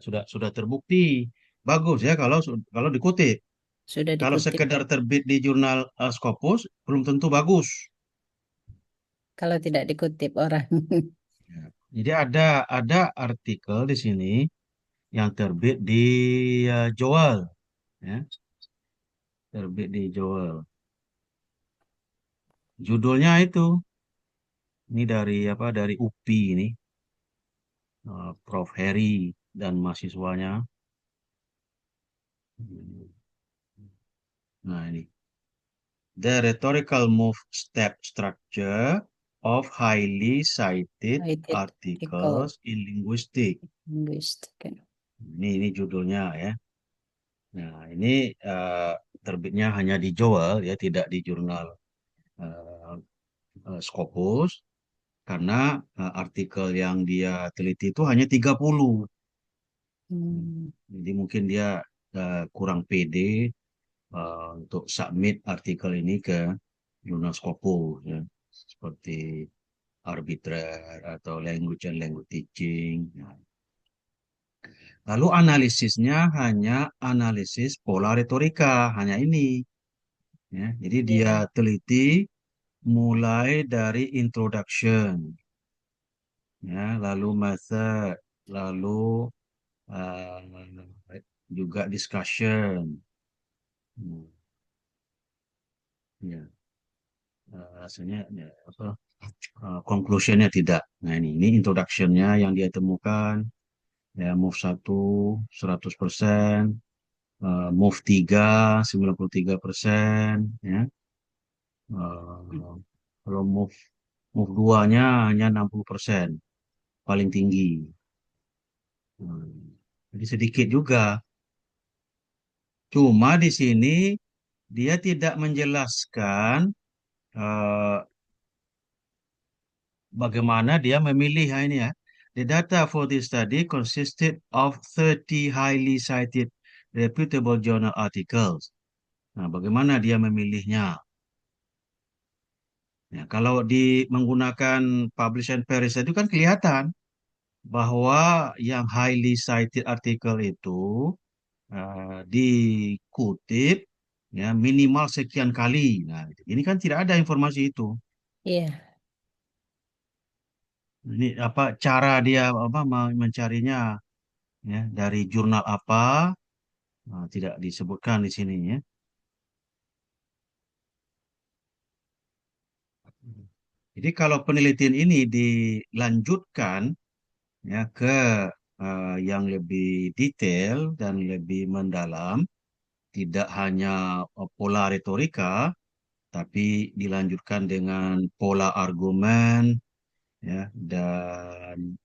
sudah terbukti bagus ya kalau dikutip. Sudah Kalau dikutip. sekedar terbit di jurnal Scopus belum tentu bagus. Kalau tidak dikutip orang. Ya. Jadi ada artikel di sini yang terbit di Joel, ya, terbit di Joel. Judulnya itu, ini dari apa? Dari UPI ini, Prof. Heri dan mahasiswanya. Nah ini, the rhetorical move step structure of highly cited Cited article. articles in linguistics. Linguistik. Ini judulnya ya. Nah, ini eh, terbitnya hanya di Joel ya, tidak di jurnal eh, Scopus karena artikel yang dia teliti itu hanya 30. Hmm. Jadi mungkin dia kurang pede untuk submit artikel ini ke jurnal Scopus ya. Seperti arbitrer atau language and language teaching. Nah, lalu analisisnya hanya analisis pola retorika, hanya ini. Ya. Jadi dia Ya. teliti mulai dari introduction, ya, lalu method, lalu juga discussion. Hmm, ya, hasilnya ya, apa, conclusionnya tidak. Nah ini introductionnya yang dia temukan, ya move 1 100%, move 3 93%, ya. Kalau move move 2-nya hanya 60%, paling tinggi. Jadi sedikit juga. Cuma di sini dia tidak menjelaskan eh, bagaimana dia memilih ini ya. The data for this study consisted of 30 highly cited reputable journal articles. Nah, bagaimana dia memilihnya? Ya, kalau menggunakan publish and perish itu kan kelihatan bahwa yang highly cited artikel itu dikutip ya minimal sekian kali. Nah, ini kan tidak ada informasi itu. Iya. Ini apa cara dia apa mencarinya ya dari jurnal apa? Nah, tidak disebutkan di sini ya. Jadi kalau penelitian ini dilanjutkan ya ke yang lebih detail dan lebih mendalam, tidak hanya pola retorika, tapi dilanjutkan dengan pola argumen, ya, dan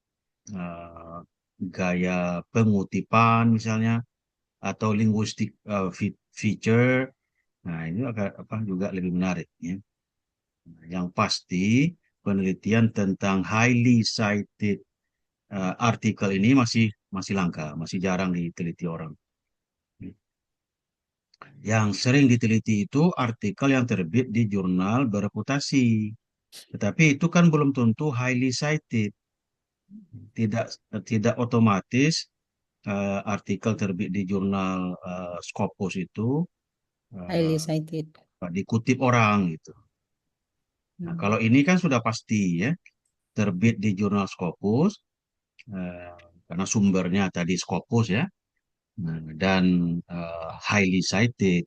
uh, gaya pengutipan misalnya atau linguistic feature. Nah, ini agak apa juga lebih menarik ya. Yang pasti penelitian tentang highly cited artikel ini masih masih langka, masih jarang diteliti orang. Yang sering diteliti itu artikel yang terbit di jurnal bereputasi. Tetapi itu kan belum tentu highly cited. Tidak tidak otomatis artikel terbit di jurnal Scopus itu Highly eh, cited. dikutip orang gitu. Nah, Hmm. kalau ini kan sudah pasti ya, terbit di jurnal Scopus eh, karena sumbernya tadi Scopus ya, nah, dan highly cited.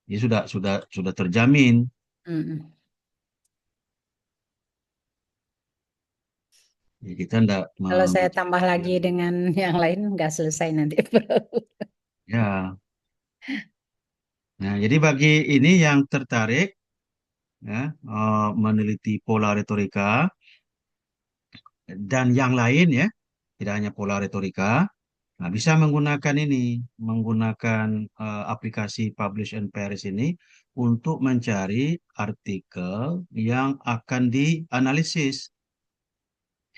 Ini sudah terjamin. Hmm. Ya, kita tidak Kalau saya membutuhkan tambah lagi yang dengan yang lain nggak selesai nanti. ya. Nah, jadi bagi ini yang tertarik ya, meneliti pola retorika dan yang lain ya, tidak hanya pola retorika, nah, bisa menggunakan ini, menggunakan aplikasi Publish and Perish ini untuk mencari artikel yang akan dianalisis.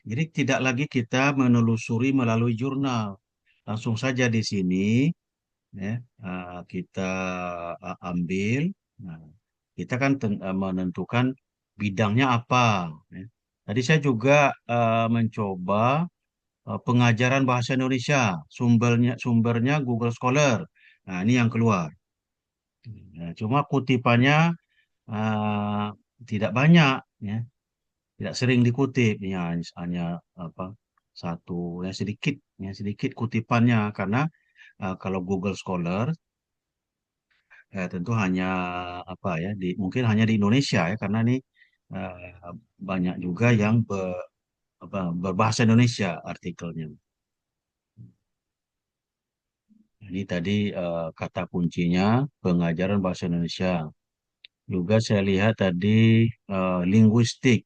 Jadi tidak lagi kita menelusuri melalui jurnal, langsung saja di sini ya, kita ambil. Nah, kita kan menentukan bidangnya apa. Ya. Tadi saya juga mencoba pengajaran bahasa Indonesia, sumbernya Google Scholar. Nah, ini yang keluar. Nah, cuma kutipannya eh, tidak banyak, ya, tidak sering dikutip, ya, hanya apa satu, sedikit kutipannya karena kalau Google Scholar tentu hanya apa ya, mungkin hanya di Indonesia ya, karena ini banyak juga yang berbahasa Indonesia artikelnya. Ini tadi kata kuncinya pengajaran bahasa Indonesia. Juga saya lihat tadi linguistik,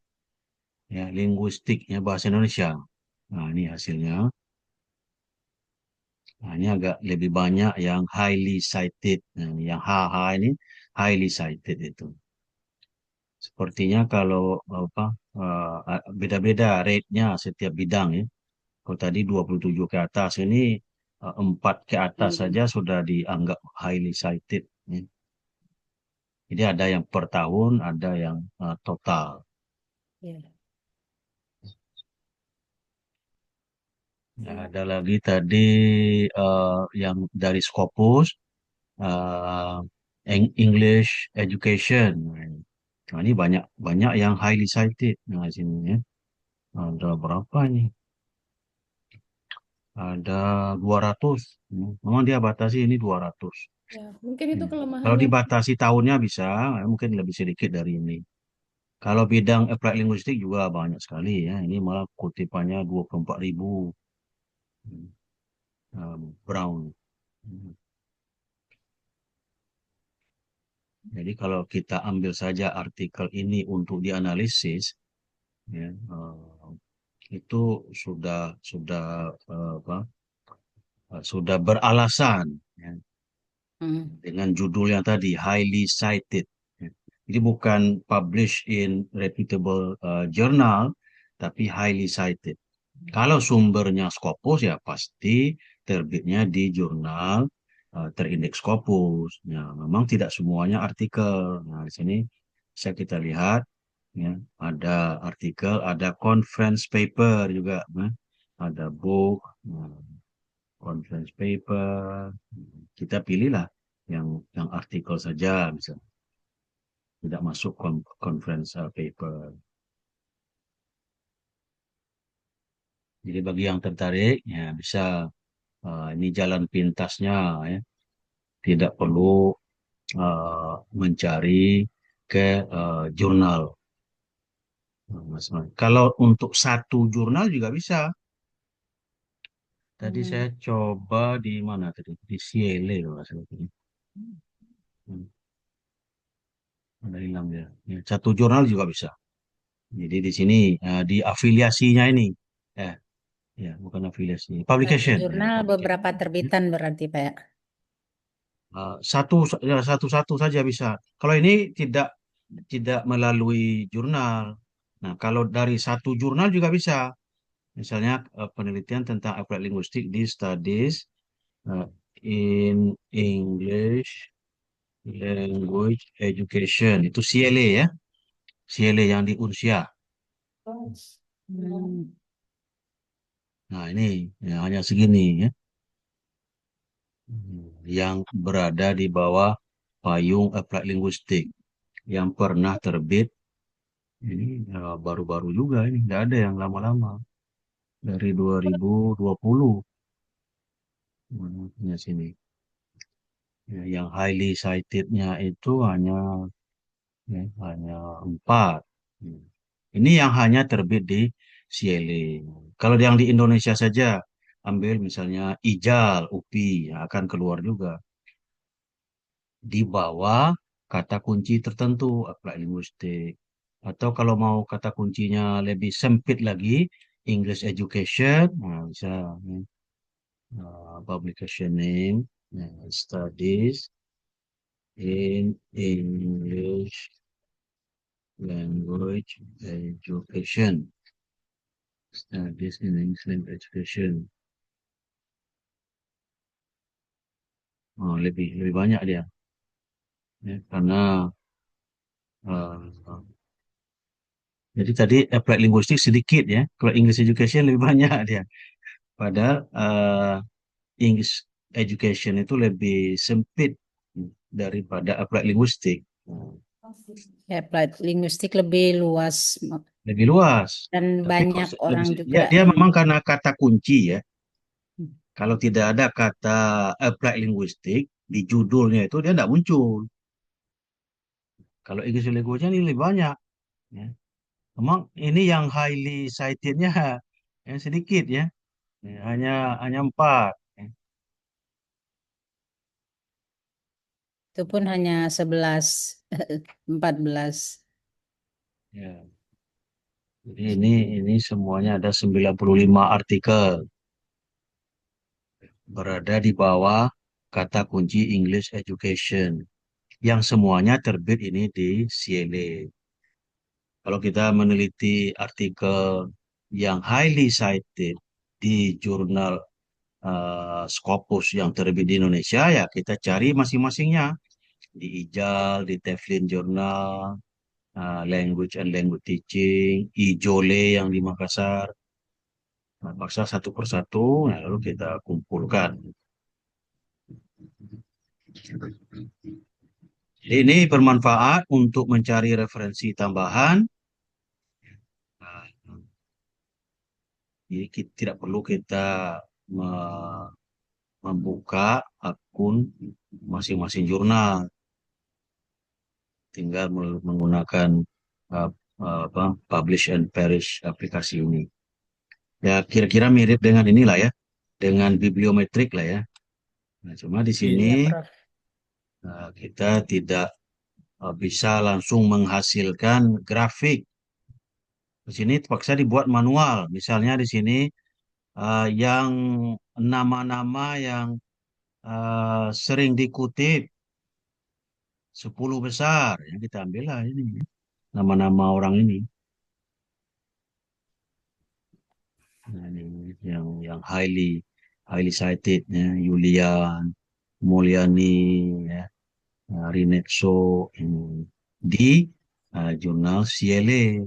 ya, linguistiknya bahasa Indonesia. Nah, ini hasilnya. Nah, ini agak lebih banyak yang highly cited. Nah, yang HH ini highly cited itu. Sepertinya kalau apa beda-beda rate-nya setiap bidang ya. Kalau tadi 27 ke atas, ini 4 ke atas Hmm. saja sudah dianggap highly cited, ya. Jadi ada yang per tahun, ada yang total. Ya. Ya, ada lagi tadi yang dari Scopus, eh, English Education. Nah, ini banyak banyak yang highly cited. Nah, sini ya. Ada berapa nih? Ada 200. Memang dia batasi ini 200. Ya, mungkin itu Hmm. Kalau kelemahannya. dibatasi tahunnya bisa, mungkin lebih sedikit dari ini. Kalau bidang applied linguistik juga banyak sekali ya. Ini malah kutipannya 24.000. Hmm. Brown. Hmm. Jadi kalau kita ambil saja artikel ini untuk dianalisis, ya, itu sudah apa, sudah beralasan, ya, Hmm. dengan judul yang tadi highly cited. Ya. Jadi bukan published in reputable journal, tapi highly cited. Kalau sumbernya Scopus ya pasti terbitnya di jurnal terindeks Scopus. Ya, memang tidak semuanya artikel. Nah, di sini bisa kita lihat, ya, ada artikel, ada conference paper juga, ya. Ada book, conference paper. Kita pilihlah yang artikel saja, bisa tidak masuk conference paper. Jadi bagi yang tertarik, ya bisa, ini jalan pintasnya, ya. Tidak perlu mencari ke jurnal. Nah, kalau untuk satu jurnal juga bisa. Tadi Hmm. saya coba di mana tadi? Di CLE kalau nggak salah tadi. Hmm, ada hilang ya. Ya, satu jurnal juga bisa. Jadi di sini di afiliasinya ini, eh ya bukan afiliasi, Satu publication, ya jurnal publication. beberapa terbitan berarti, Pak, ya? Satu ya, satu-satu saja bisa. Kalau ini tidak melalui jurnal. Nah, kalau dari satu jurnal juga bisa. Misalnya penelitian tentang applied linguistic di studies eh, in English language education. Itu CLA ya. CLA yang di Unsia. Hmm. Nah, ini ya, hanya segini ya. Yang berada di bawah payung applied linguistic yang pernah terbit. Ini baru-baru juga ini, nggak ada yang lama-lama. Dari 2020. Punya sini. Ya, yang highly cited-nya itu hanya 4. Hmm. Ini yang hanya terbit di CLE. Kalau yang di Indonesia saja, ambil misalnya IJAL, UPI, ya, akan keluar juga. Di bawah kata kunci tertentu, applied linguistik. Atau kalau mau kata kuncinya lebih sempit lagi, English education, nah, bisa, ya. Publication name, ya, studies in English language education. Studies in English language education. Oh, lebih banyak dia, ya, karena uh, jadi tadi applied linguistik sedikit ya. Kalau English education lebih banyak dia. Padahal English education itu lebih sempit daripada applied linguistik. Ya, applied linguistik lebih luas Lebih luas. dan Tapi kok banyak orang juga ya dia yang memang karena kata kunci ya. Kalau tidak ada kata applied linguistik di judulnya itu dia tidak muncul. Kalau English language ini lebih banyak. Ya. Memang ini yang highly citednya yang sedikit ya. Ya, hanya 4. Ya. itu pun hanya 11 14. Ya. Jadi ini semuanya ada 95 artikel berada di bawah kata kunci English Education yang semuanya terbit ini di CLA. Kalau kita meneliti artikel yang highly cited di jurnal Scopus yang terbit di Indonesia, ya kita cari masing-masingnya di IJAL, di Tevlin Journal, Language and Language Teaching, IJOLE yang di Makassar. Nah, paksa satu persatu, nah, lalu kita kumpulkan. Jadi ini bermanfaat untuk mencari referensi tambahan. Nah, jadi tidak perlu kita me- membuka akun masing-masing jurnal, tinggal menggunakan uh, apa, publish and perish aplikasi ini. Ya kira-kira mirip dengan inilah ya, dengan bibliometrik lah ya. Nah, cuma di sini Iya, Prof. kita tidak bisa langsung menghasilkan grafik. Di sini terpaksa dibuat manual. Misalnya di sini yang nama-nama yang sering dikutip 10 besar, ya kita ambil lah ini nama-nama orang ini. Nah, ini yang highly cited ya, Yulian, Mulyani, ya, Rinetso ini di jurnal CLA.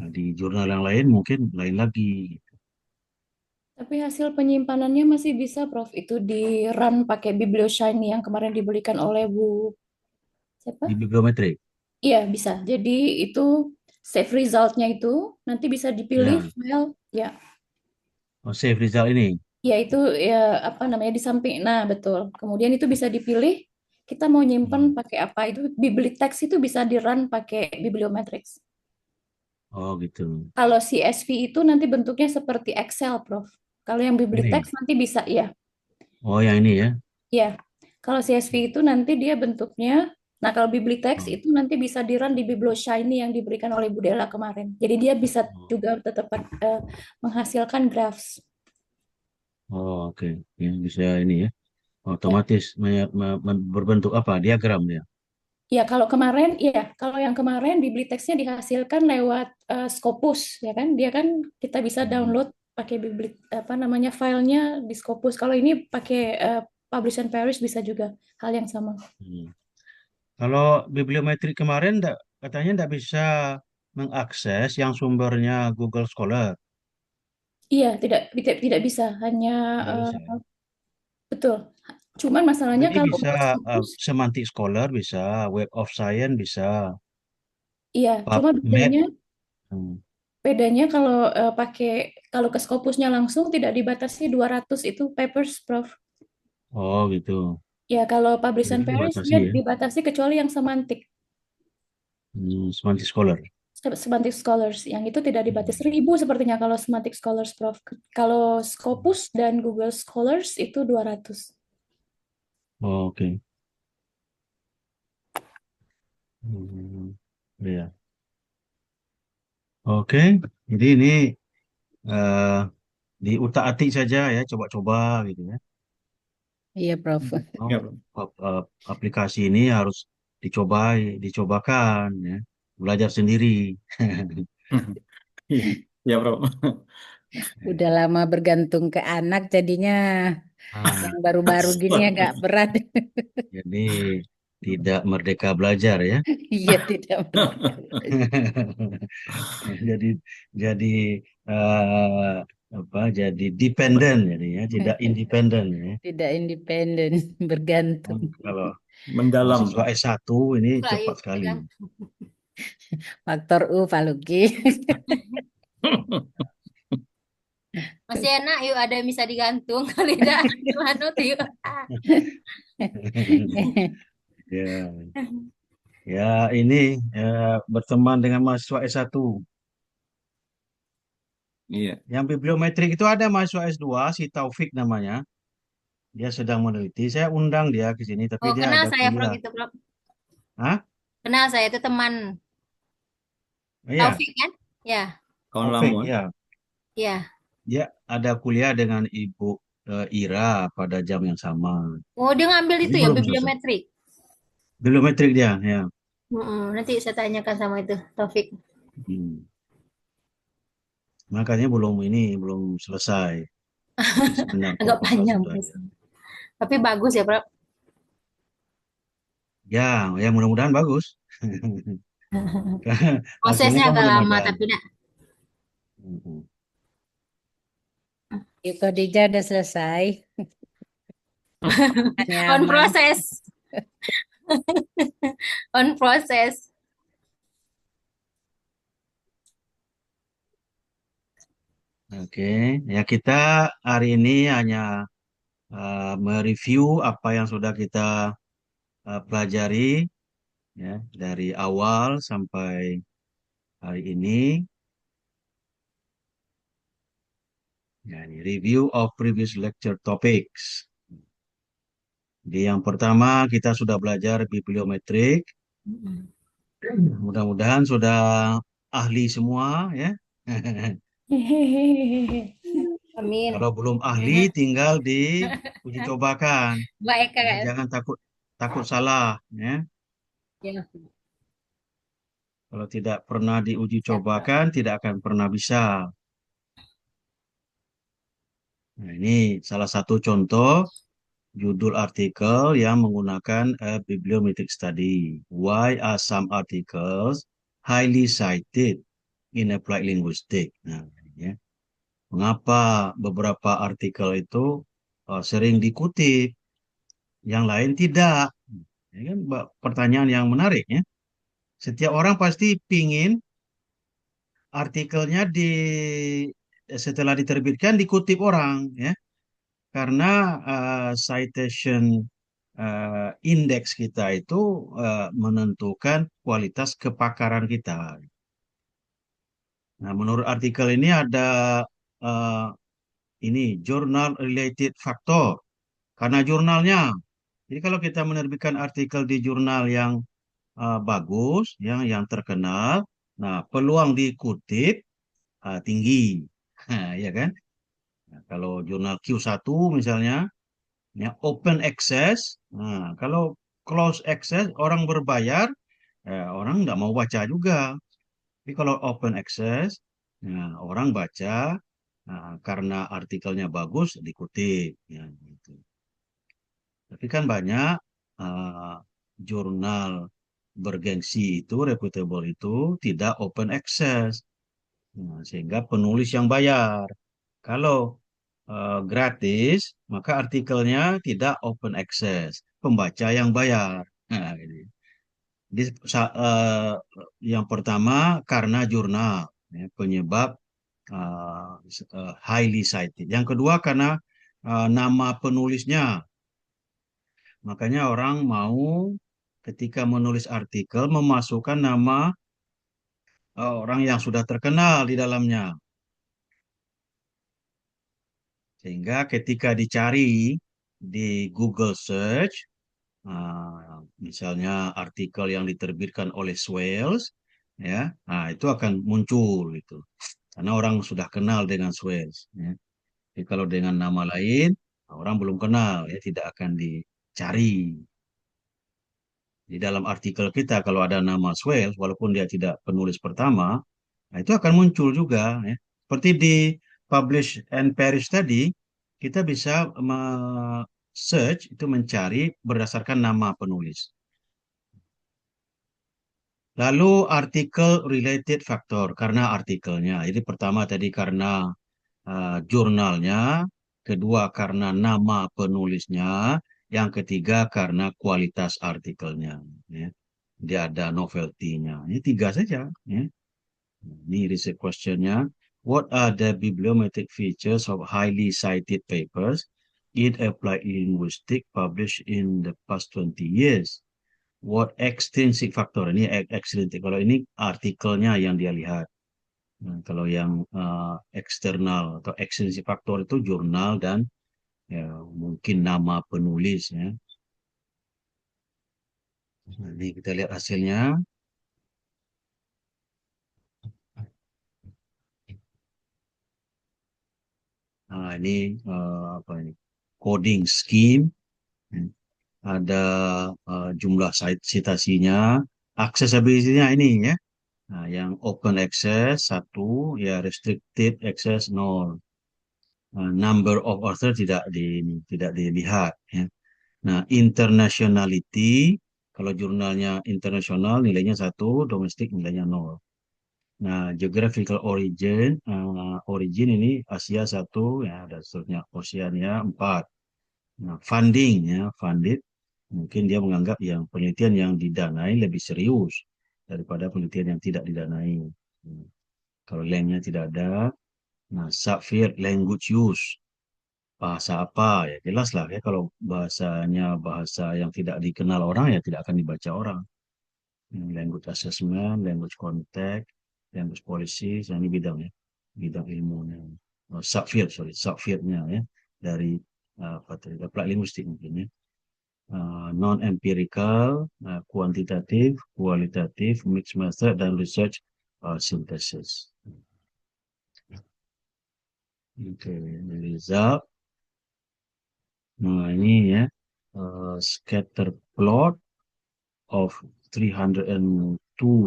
Nah, di jurnal yang lain mungkin lain lagi. Tapi hasil penyimpanannya masih bisa, Prof. Itu di run pakai BiblioShiny yang kemarin dibelikan oleh Bu siapa? Di bibliometrik. Iya, bisa. Jadi itu save resultnya itu nanti bisa dipilih Ya, file ya. oh, save result ini. Ya itu ya apa namanya di samping. Nah, betul. Kemudian itu bisa dipilih kita mau nyimpen Hmm. pakai apa. Itu Biblitext itu bisa di run pakai Bibliometrics. Oh gitu. Kalau CSV itu nanti bentuknya seperti Excel, Prof. Kalau yang Ini. Biblitext nanti bisa ya. Oh yang ini ya. Ya, kalau CSV itu nanti dia bentuknya, nah kalau Biblitext Oh, itu nanti bisa di-run di BiblioShiny yang diberikan oleh Bu Dela kemarin. Jadi dia bisa oh, juga tetap menghasilkan graphs. oh, oke. Ya, bisa ini ya. Ya, Otomatis berbentuk apa? Diagram dia. ya kalau kemarin, ya kalau yang kemarin Biblitextnya dihasilkan lewat Scopus, ya kan? Dia kan kita bisa Hmm. download pakai Biblit apa namanya filenya di Scopus. Kalau ini pakai Publish and Perish bisa juga hal yang sama. Hmm. Kalau bibliometrik kemarin katanya nggak bisa mengakses yang sumbernya Google Scholar. Iya, tidak bisa, hanya Nggak eh, bisa. Ya? betul. Cuman Oh, masalahnya ini kalau bisa buat Scopus, Semantic Scholar bisa, Web of Science bisa, iya, cuma PubMed. bedanya Hmm. bedanya kalau kalau ke Scopusnya langsung tidak dibatasi 200 itu papers, Prof. Oh gitu. Ya, kalau Publish Jadi and Perish dibatasi dia ya. dibatasi kecuali yang semantik. Semantic Scholar. Semantic Scholars yang itu tidak dibatasi Hmm. 1.000 sepertinya kalau Semantic Scholars, Prof. Kalau Scopus dan Google Scholars itu 200. Oh, oke. Hmm. Ya. Oke. Jadi ini eh, diutak-atik saja ya, coba-coba gitu ya. Iya, Prof. Oh, Ya, bro. aplikasi ini harus dicobakan ya, belajar sendiri. Iya, ya, bro. Udah lama bergantung ke anak, jadinya Ah, yang baru-baru gini agak berat. jadi tidak merdeka belajar ya. Iya, tidak merdeka. Jadi jadi eh, jadi dependen jadinya, tidak independen ya. Tidak independen, bergantung. Kalau Mendalam. mahasiswa S1 ini Lah, cepat yuk, sekali. kan? Faktor U, Pak Luki. Masih enak, yuk ada yang bisa digantung. Kalau tidak, gimana tuh yuk. Ya, ya ini berteman dengan mahasiswa S1. Iya. Yang bibliometrik itu ada mahasiswa S2, si Taufik namanya. Dia sedang meneliti. Saya undang dia ke sini, tapi Oh, dia kenal ada saya, Prof, kuliah. itu, Prof. Hah? Kenal saya, itu teman Iya, Taufik, kan? Ya, Kawan Taufik, lama. ya. ya. Dia ada kuliah dengan Ibu Ira pada jam yang sama. Oh, dia ngambil Tapi itu ya, belum selesai. bibliometrik. Biometrik dia, ya. Nanti saya tanyakan sama itu, Taufik. Hmm. Makanya belum selesai. Tapi sebenarnya Agak proposal panjang, sudah Mas. ada. Tapi bagus ya, Prof. Ya, mudah-mudahan bagus. Hasilnya Prosesnya kan agak belum lama, ada. tapi enggak. Hmm. Yuk, Khadijah udah selesai. Hanya On aman. proses. On proses. Oke, ya kita hari ini hanya mereview apa yang sudah kita pelajari ya dari awal sampai hari ini. Ya, ini review of previous lecture topics. Di yang pertama kita sudah belajar bibliometrik. Mudah-mudahan sudah ahli semua ya. Amin. Kalau belum ahli tinggal diuji cobakan. Baik, Ya, Kak. jangan takut takut salah ya. Ya, Kalau tidak pernah diuji siap, Kak. cobakan tidak akan pernah bisa. Nah, ini salah satu contoh judul artikel yang menggunakan bibliometric study. Why are some articles highly cited in applied linguistics? Nah, ini ya. Mengapa beberapa artikel itu sering dikutip, yang lain tidak? Ini kan pertanyaan yang menarik ya. Setiap orang pasti pingin artikelnya setelah diterbitkan dikutip orang ya. Karena citation index kita itu menentukan kualitas kepakaran kita. Nah, menurut artikel ini ada uh, ini journal related factor karena jurnalnya. Jadi kalau kita menerbitkan artikel di jurnal yang bagus, yang terkenal, nah peluang dikutip tinggi, ya kan? Nah, kalau jurnal Q1 misalnya, ya open access. Nah, kalau close access orang berbayar, orang nggak mau baca juga. Tapi kalau open access, nah, orang baca karena artikelnya bagus dikutip. Ya, gitu. Tapi kan banyak uh, jurnal bergengsi itu, reputable itu tidak open access. Nah, sehingga penulis yang bayar. Kalau gratis, maka artikelnya tidak open access. Pembaca yang bayar. Nah, gitu. Jadi, yang pertama karena jurnal, ya, penyebab highly cited. Yang kedua karena nama penulisnya. Makanya orang mau ketika menulis artikel memasukkan nama orang yang sudah terkenal di dalamnya. Sehingga ketika dicari di Google Search, misalnya artikel yang diterbitkan oleh Swales, ya, nah itu akan muncul itu. Karena orang sudah kenal dengan Swales. Ya. Jadi kalau dengan nama lain, orang belum kenal, ya tidak akan dicari. Di dalam artikel kita kalau ada nama Swales, walaupun dia tidak penulis pertama, nah itu akan muncul juga. Ya. Seperti di Publish and Perish tadi, kita bisa search itu mencari berdasarkan nama penulis. Lalu artikel related factor karena artikelnya. Jadi pertama tadi karena jurnalnya, kedua karena nama penulisnya, yang ketiga karena kualitas artikelnya. Ya. Dia ada novelty-nya. Ini tiga saja. Ya. Ini research question-nya. What are the bibliometric features of highly cited papers in applied linguistics published in the past 20 years? What extrinsic factor? Ini extrinsic. Kalau ini artikelnya yang dia lihat. Nah, kalau yang eksternal atau extrinsic factor itu jurnal dan ya, mungkin nama penulis ya. Nah, ini kita lihat hasilnya. Nah, ini apa ini? Coding scheme. Ada jumlah citasinya, accessibility-nya ini ya. Nah, yang open access satu, ya restricted access nol. Number of author tidak dilihat ya. Nah, internationality, kalau jurnalnya internasional nilainya satu, domestik nilainya nol. Nah, geographical origin ini Asia satu, ya, dan seterusnya. Oceania empat. Nah, funding ya, funded, mungkin dia menganggap yang penelitian yang didanai lebih serius daripada penelitian yang tidak didanai. Hmm. Kalau lainnya tidak ada. Nah, subfield language use, bahasa apa ya jelas lah ya, kalau bahasanya bahasa yang tidak dikenal orang ya tidak akan dibaca orang. Language assessment, language contact, language policy, ini bidangnya, bidang ilmunya. Oh, subfieldnya ya, dari apa tadi, applied linguistik mungkin ya. Non-empirical, kuantitatif, kualitatif, mixed method, dan research synthesis. Oke, result. Nah, ini ya, scatter plot of 302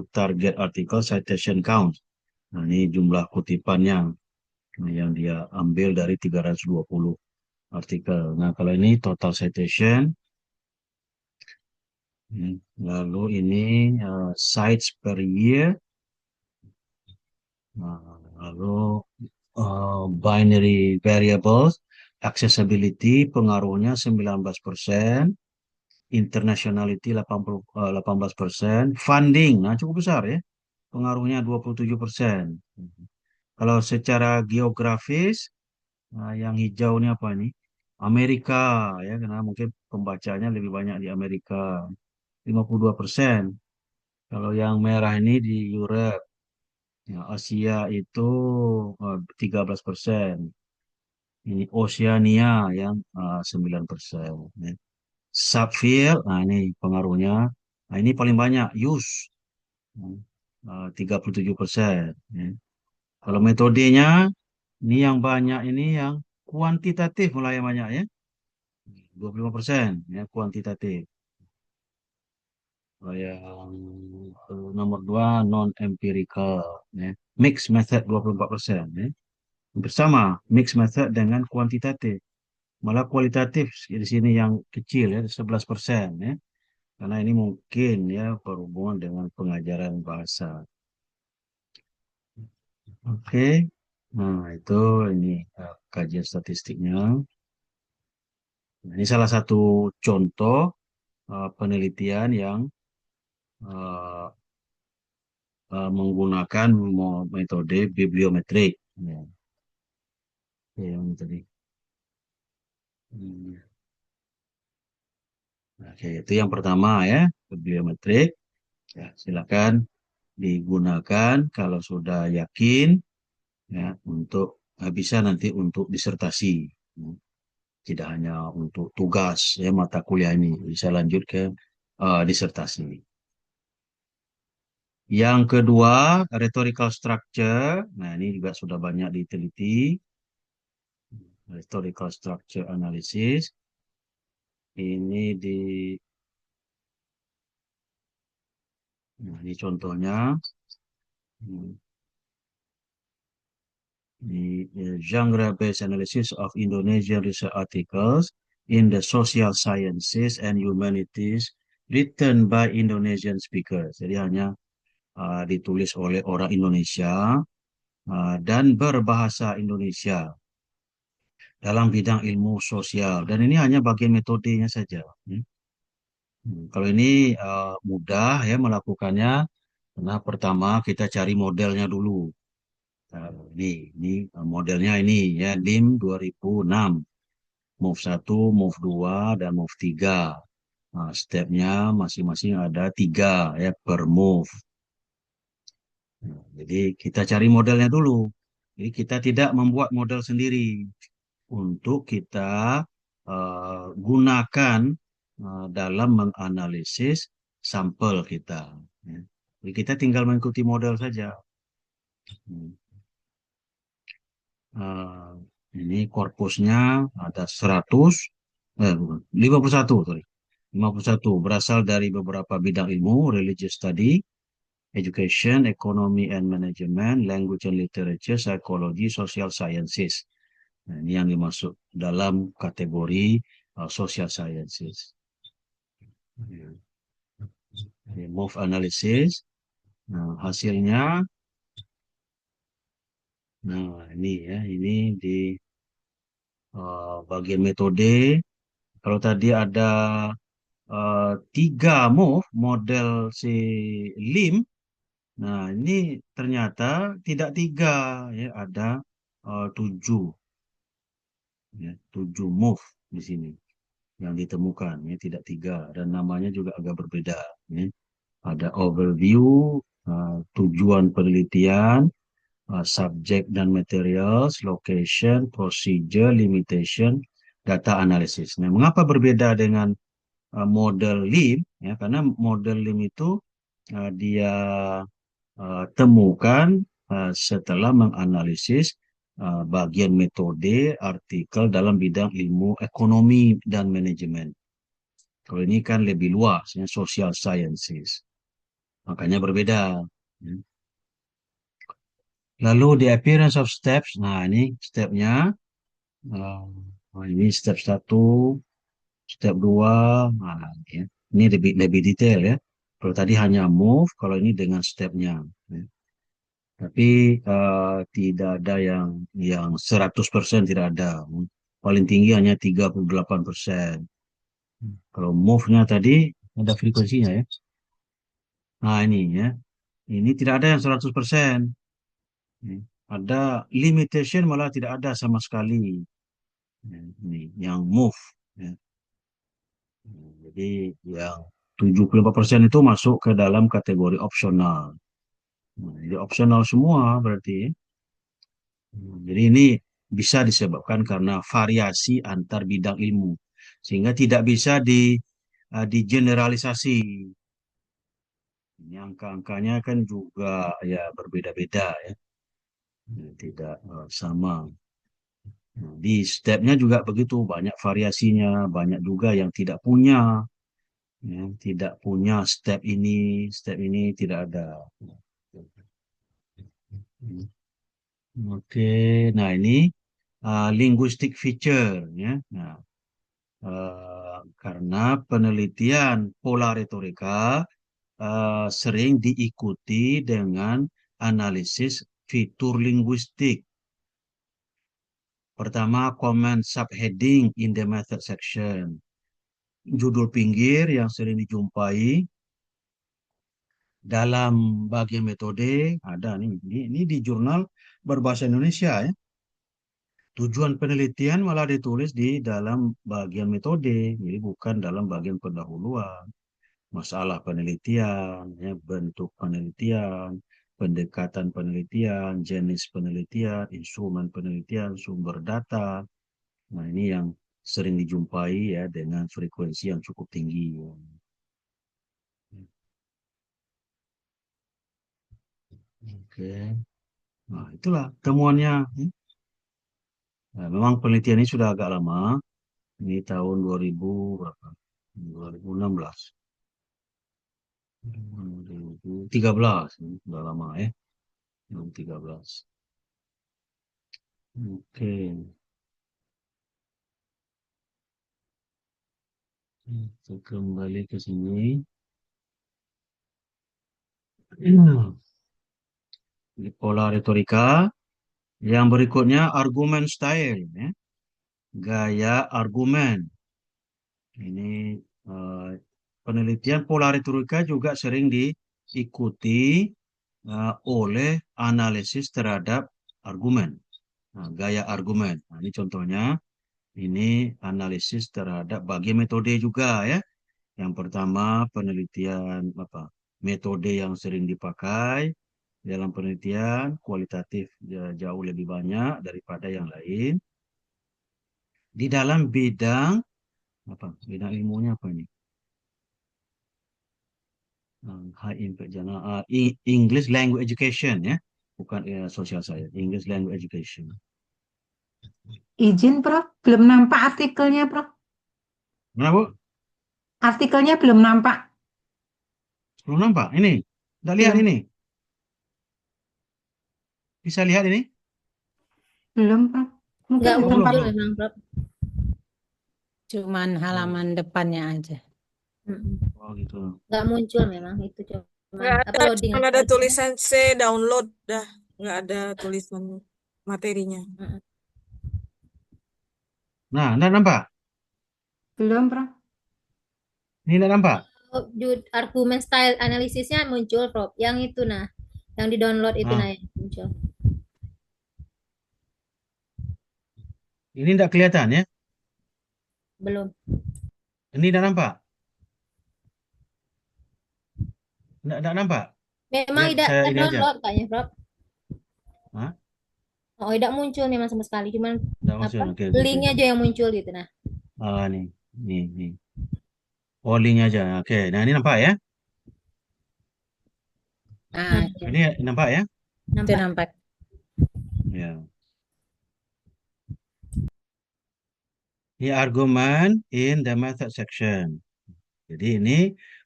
target article citation count. Nah, ini jumlah kutipan yang dia ambil dari 320 artikel. Nah, kalau ini total citation. Lalu ini sites per year. Nah, lalu binary variables, accessibility pengaruhnya 19%, internationality 18%, funding, nah cukup besar ya, pengaruhnya 27%. Kalau secara geografis, nah, yang hijau ini apa nih? Amerika ya, karena mungkin pembacanya lebih banyak di Amerika, 52%. Kalau yang merah ini di Europe, ya, Asia itu 13%. Ini Oceania yang 9%. Ya. Subfield, nah ini pengaruhnya. Nah ini paling banyak, use, 37%. Ya. Kalau metodenya, ini yang banyak ini yang kuantitatif mulai banyak ya. 25% ya kuantitatif. Kalau yang nomor 2 non-empirical. Ya. Mixed method 24%. Ya. Bersama mixed method dengan kuantitatif. Malah kualitatif di sini yang kecil ya, 11% ya. Karena ini mungkin ya berhubungan dengan pengajaran bahasa. Oke. Nah, itu ini kajian statistiknya. Nah, ini salah satu contoh penelitian yang uh, menggunakan metode bibliometrik. Ya, ya, yang tadi. Hmm. Oke, itu yang pertama ya, bibliometrik. Ya, silakan digunakan kalau sudah yakin ya untuk bisa nanti untuk disertasi. Hmm. Tidak hanya untuk tugas ya mata kuliah ini, bisa lanjut ke disertasi. Yang kedua, rhetorical structure. Nah, ini juga sudah banyak diteliti. Rhetorical structure analysis. Ini nah, ini contohnya. The genre-based analysis of Indonesian research articles in the social sciences and humanities written by Indonesian speakers. Jadi hanya ditulis oleh orang Indonesia dan berbahasa Indonesia dalam bidang ilmu sosial. Dan ini hanya bagian metodenya saja. Kalau ini mudah ya melakukannya, karena pertama kita cari modelnya dulu. Nah, ini modelnya ini ya LIM 2006, move 1, move 2, dan move 3. Nah, stepnya masing-masing ada 3 ya per move. Nah, jadi kita cari modelnya dulu. Jadi kita tidak membuat model sendiri untuk kita gunakan dalam menganalisis sampel kita. Ya. Jadi kita tinggal mengikuti model saja. Hmm. Eh, ini korpusnya ada 100, bukan, 51, sorry. 51 berasal dari beberapa bidang ilmu, religious study, education, economy and management, language and literature, psychology, social sciences. Nah, ini yang dimasuk dalam kategori social sciences. Move analysis. Nah, hasilnya, nah ini ya, ini di bagian metode. Kalau tadi ada 3 move model si LIM, nah ini ternyata tidak 3 ya, ada 7 ya, 7 move di sini yang ditemukan ya, tidak 3 dan namanya juga agak berbeda ya. Ada overview, tujuan penelitian, subject dan materials, location, procedure, limitation, data analysis. Nah, mengapa berbeda dengan model LIM? Ya, karena model LIM itu dia temukan setelah menganalisis bagian metode artikel dalam bidang ilmu ekonomi dan manajemen. Kalau ini kan lebih luas, ya, social sciences. Makanya berbeda. Ya. Lalu the appearance of steps. Nah, ini stepnya. Ini step 1, step 2. Nah, ya. Ini lebih detail ya. Kalau tadi hanya move, kalau ini dengan stepnya. Ya. Tapi tidak ada yang 100% tidak ada. Paling tinggi hanya 38%. Kalau move-nya tadi ada frekuensinya ya. Nah, ini ya. Ini tidak ada yang 100%. Ya. Ada limitation malah tidak ada sama sekali. Ya, ini yang move. Ya. Jadi yang 75% itu masuk ke dalam kategori opsional. Nah, jadi opsional semua berarti. Jadi ini bisa disebabkan karena variasi antar bidang ilmu. Sehingga tidak bisa digeneralisasi. Ini angka-angkanya kan juga ya berbeda-beda ya. Tidak sama. Nah, di stepnya juga begitu, banyak variasinya, banyak juga yang tidak punya, ya, tidak punya step ini tidak ada. Oke, nah ini linguistic feature, ya. Nah, karena penelitian pola retorika sering diikuti dengan analisis fitur linguistik. Pertama, comment subheading in the method section. Judul pinggir yang sering dijumpai dalam bagian metode ada nih. Ini di jurnal berbahasa Indonesia ya. Tujuan penelitian malah ditulis di dalam bagian metode, jadi bukan dalam bagian pendahuluan. Masalah penelitian, ya, bentuk penelitian, pendekatan penelitian, jenis penelitian, instrumen penelitian, sumber data. Nah, ini yang sering dijumpai ya dengan frekuensi yang cukup tinggi. Oke. Nah, itulah temuannya. Nah, memang penelitian ini sudah agak lama. Ini tahun 2000 berapa? 2016. 2013. Sudah lama ya. 2013. Oke. Kita kembali ke sini. Di pola retorika. Yang berikutnya argumen style, ya. Gaya argumen. Ini eh, penelitian pola retorika juga sering diikuti oleh analisis terhadap argumen. Nah, gaya argumen. Nah, ini contohnya, ini analisis terhadap bagi metode juga ya. Yang pertama penelitian apa? Metode yang sering dipakai dalam penelitian kualitatif jauh lebih banyak daripada yang lain. Di dalam bidang apa? Bidang ilmunya apa ini? High impact journal. English language education ya, bukan social science. English language education. Izin, Prof. Belum nampak artikelnya, Prof. Mana Bu? Artikelnya belum nampak. Belum nampak? Ini? Udah lihat Belum. ini? Bisa lihat ini? Belum, Prof. Mungkin Nggak di Oh, belum, tempat muncul belum. memang, Prof. Cuman Oh, halaman depannya aja. Mm-mm. oh gitu. Nggak muncul memang itu cuman Nggak ada, uploading cuma ada aja. tulisan C download dah, nggak ada tulisan materinya. Mm-mm. Nah, enggak nampak? belum, Prof. Ini enggak nampak? Oh, argumen style analisisnya muncul, Prof. Yang itu nah, yang di download itu nah Nah, yang muncul. ini enggak kelihatan ya? Belum. Ini enggak nampak? Enggak nampak? Memang Lihat tidak saya ini aja. download kayaknya, Prof. Hah? Oh, tidak muncul memang sama sekali, cuman Enggak masuk. apa? Oke, oke, oke. Linknya aja yang muncul gitu nah. Nih. Oh, linknya aja. Oke, nah ini nampak ya? Nah, Nah, ya, Ini nampak ya? itu nampak. nampak. Ya. Ini argumen in the method section. Jadi ini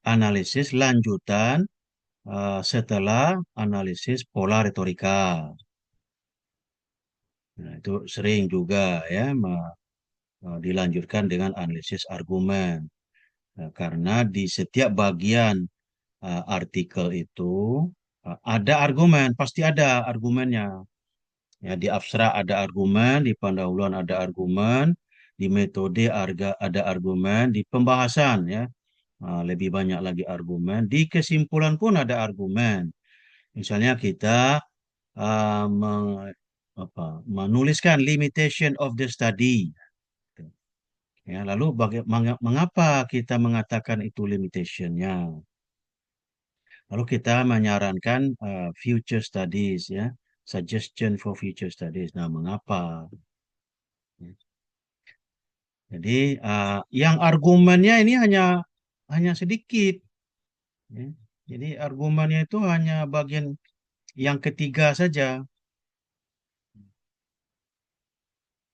analisis lanjutan setelah analisis pola retorika. Nah, itu sering juga ya dilanjutkan dengan analisis argumen. Nah, karena di setiap bagian artikel itu ada argumen, pasti ada argumennya. Ya, di abstrak ada argumen, di pendahuluan ada argumen, di metode ada argumen, di pembahasan ya lebih banyak lagi argumen, di kesimpulan pun ada argumen. Misalnya kita uh, me- menuliskan limitation of the study. Ya, lalu mengapa kita mengatakan itu limitationnya? Lalu kita menyarankan future studies ya, suggestion for future studies. Nah, mengapa? Ya. Jadi yang argumennya ini hanya sedikit. Ya. Jadi argumennya itu hanya bagian yang ketiga saja.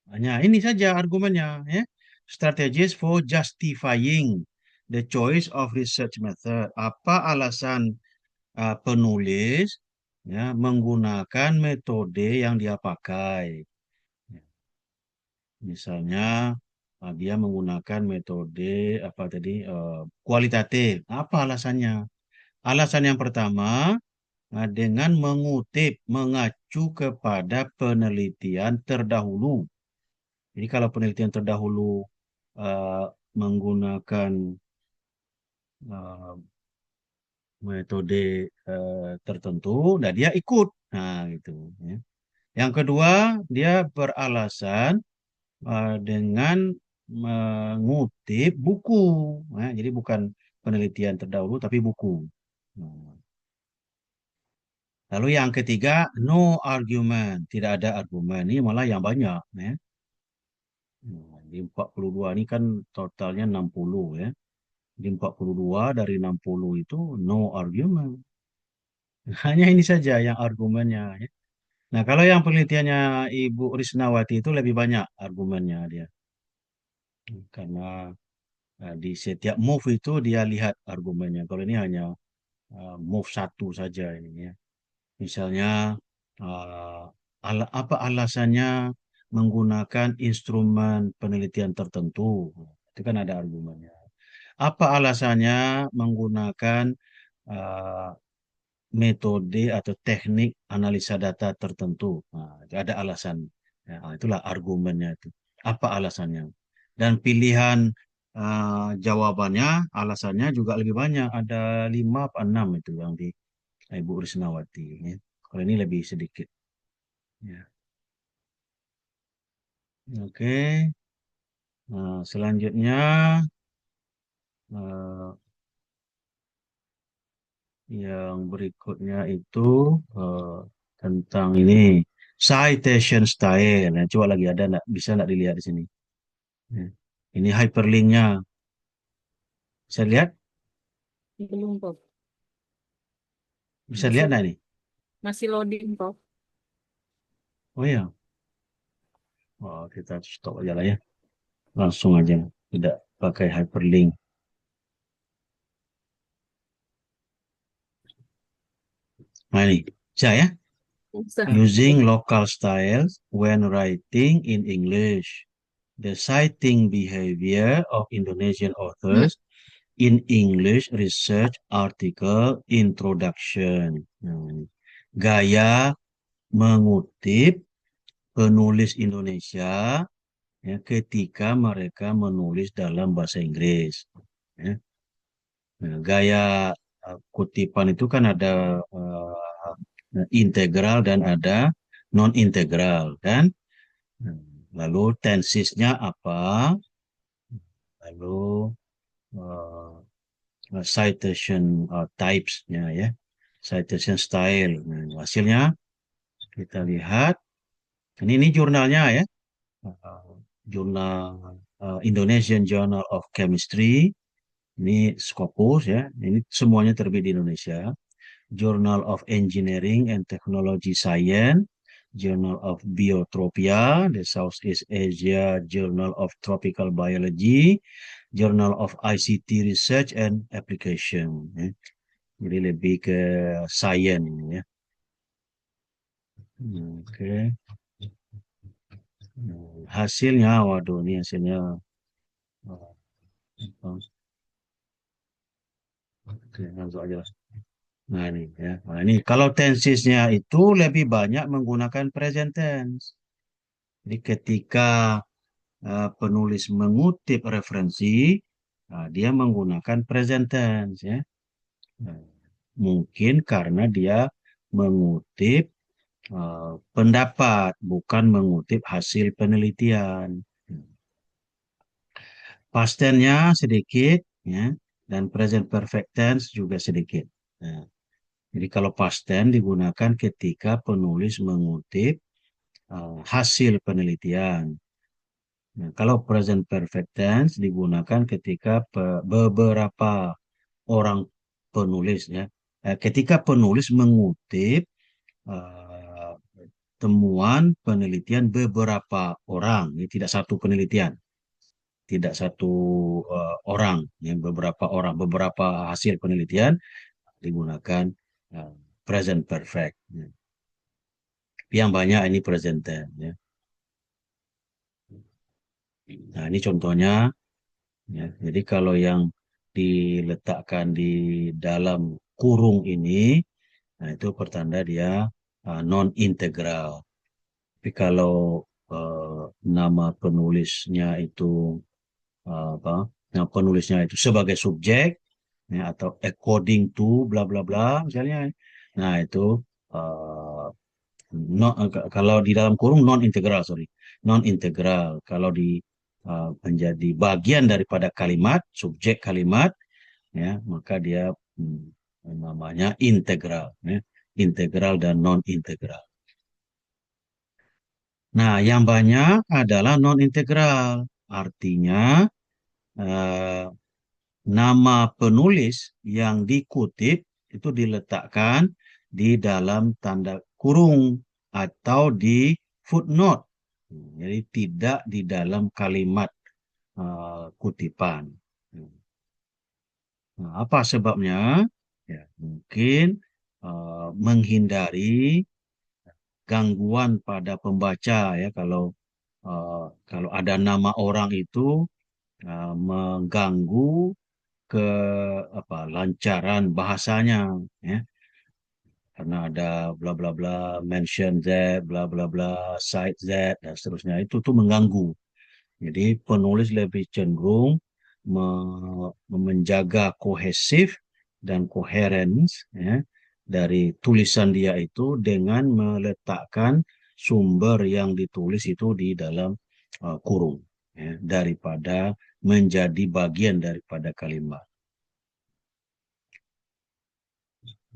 Hanya ini saja argumennya. Ya. Strategies for justifying the choice of research method. Apa alasan penulis ya menggunakan metode yang dia pakai? Ya. Misalnya dia menggunakan metode apa tadi kualitatif. Apa alasannya? Alasan yang pertama dengan mengutip, mengacu kepada penelitian terdahulu. Jadi kalau penelitian terdahulu uh, menggunakan uh, metode tertentu, nah dia ikut. Nah, gitu. Ya. Yang kedua, dia beralasan dengan mengutip buku. Nah, jadi bukan penelitian terdahulu, tapi buku. Nah, lalu yang ketiga, no argument. Tidak ada argumen. Ini malah yang banyak. Ya. Nah, di 42 ini kan totalnya 60 ya. Di 42 dari 60 itu no argument. Hanya ini saja yang argumennya. Ya. Nah, kalau yang penelitiannya Ibu Risnawati itu lebih banyak argumennya dia. Karena di setiap move itu dia lihat argumennya. Kalau ini hanya move satu saja ini ya. Misalnya uh, apa alasannya menggunakan instrumen penelitian tertentu? Itu kan ada argumennya. Apa alasannya menggunakan uh, metode atau teknik analisa data tertentu. Nah, ada alasan. Ya, itulah argumennya itu. Apa alasannya? Dan pilihan jawabannya, alasannya juga lebih banyak. Ada 5 atau 6 itu yang di Ibu Risnawati. Ya. Kalau ini lebih sedikit. Ya. Oke. Nah, selanjutnya eh, yang berikutnya itu tentang ini citation style. Nah, coba lagi ada nggak? Bisa nggak dilihat di sini? Ya. Ini hyperlinknya. Bisa lihat? Belum, Prof. Bisa lihat Masih nggak ini? masih loading, Prof. Oh ya. Oh, kita stop aja lah ya. Langsung aja. Tidak pakai hyperlink. Nah ini. Bisa ya? Bisa. Using local styles when writing in English. The citing behavior of Indonesian authors in English research article introduction. Nah, gaya mengutip penulis Indonesia ya, ketika mereka menulis dalam bahasa Inggris. Ya. Nah, gaya kutipan itu kan ada integral dan ada non-integral kan. Nah, lalu tensisnya apa? Lalu citation types-nya ya, citation style. Nah, hasilnya kita lihat. Ini jurnalnya ya, jurnal Indonesian Journal of Chemistry. Ini Scopus ya, ini semuanya terbit di Indonesia. Journal of Engineering and Technology Science, Journal of Biotropia, the Southeast Asia Journal of Tropical Biology, Journal of ICT Research and Application. Ya. Jadi lebih ke science ya. Oke. Hasilnya, waduh ini hasilnya. Oke, langsung aja lah. Nah ini ya. Nah, ini kalau tensisnya itu lebih banyak menggunakan present tense. Jadi ketika penulis mengutip referensi, dia menggunakan present tense ya. Nah, mungkin karena dia mengutip pendapat, bukan mengutip hasil penelitian. Past tense-nya sedikit, ya, dan present perfect tense juga sedikit. Nah, jadi kalau past tense digunakan ketika penulis mengutip hasil penelitian. Nah, kalau present perfect tense digunakan ketika beberapa orang penulis, ya, ketika penulis mengutip uh, temuan penelitian beberapa orang, ini tidak satu penelitian, tidak satu orang, ya, beberapa hasil penelitian digunakan uh, present perfect. Ya. Yang banyak ini present tense. Ya. Nah ini contohnya. Ya. Jadi kalau yang diletakkan di dalam kurung ini, nah itu pertanda dia non-integral. Tapi kalau nama penulisnya itu apa? Nah, penulisnya itu sebagai subjek ya, atau according to bla bla bla misalnya. Nah, itu uh, kalau di dalam kurung non-integral, sorry. Non-integral. Kalau di menjadi bagian daripada kalimat, subjek kalimat, ya, maka dia namanya integral, ya. Integral dan non-integral. Nah, yang banyak adalah non-integral. Artinya, eh, nama penulis yang dikutip itu diletakkan di dalam tanda kurung atau di footnote. Jadi tidak di dalam kalimat kutipan. Nah, apa sebabnya? Ya, mungkin menghindari gangguan pada pembaca ya kalau ada nama orang itu mengganggu ke apa lancaran bahasanya ya. karena ada bla bla bla, mention that, bla bla bla, cite that, dan seterusnya. Itu tuh mengganggu. Jadi penulis lebih cenderung menjaga kohesif dan coherence ya, dari tulisan dia itu dengan meletakkan sumber yang ditulis itu di dalam kurung ya, daripada menjadi bagian daripada kalimat.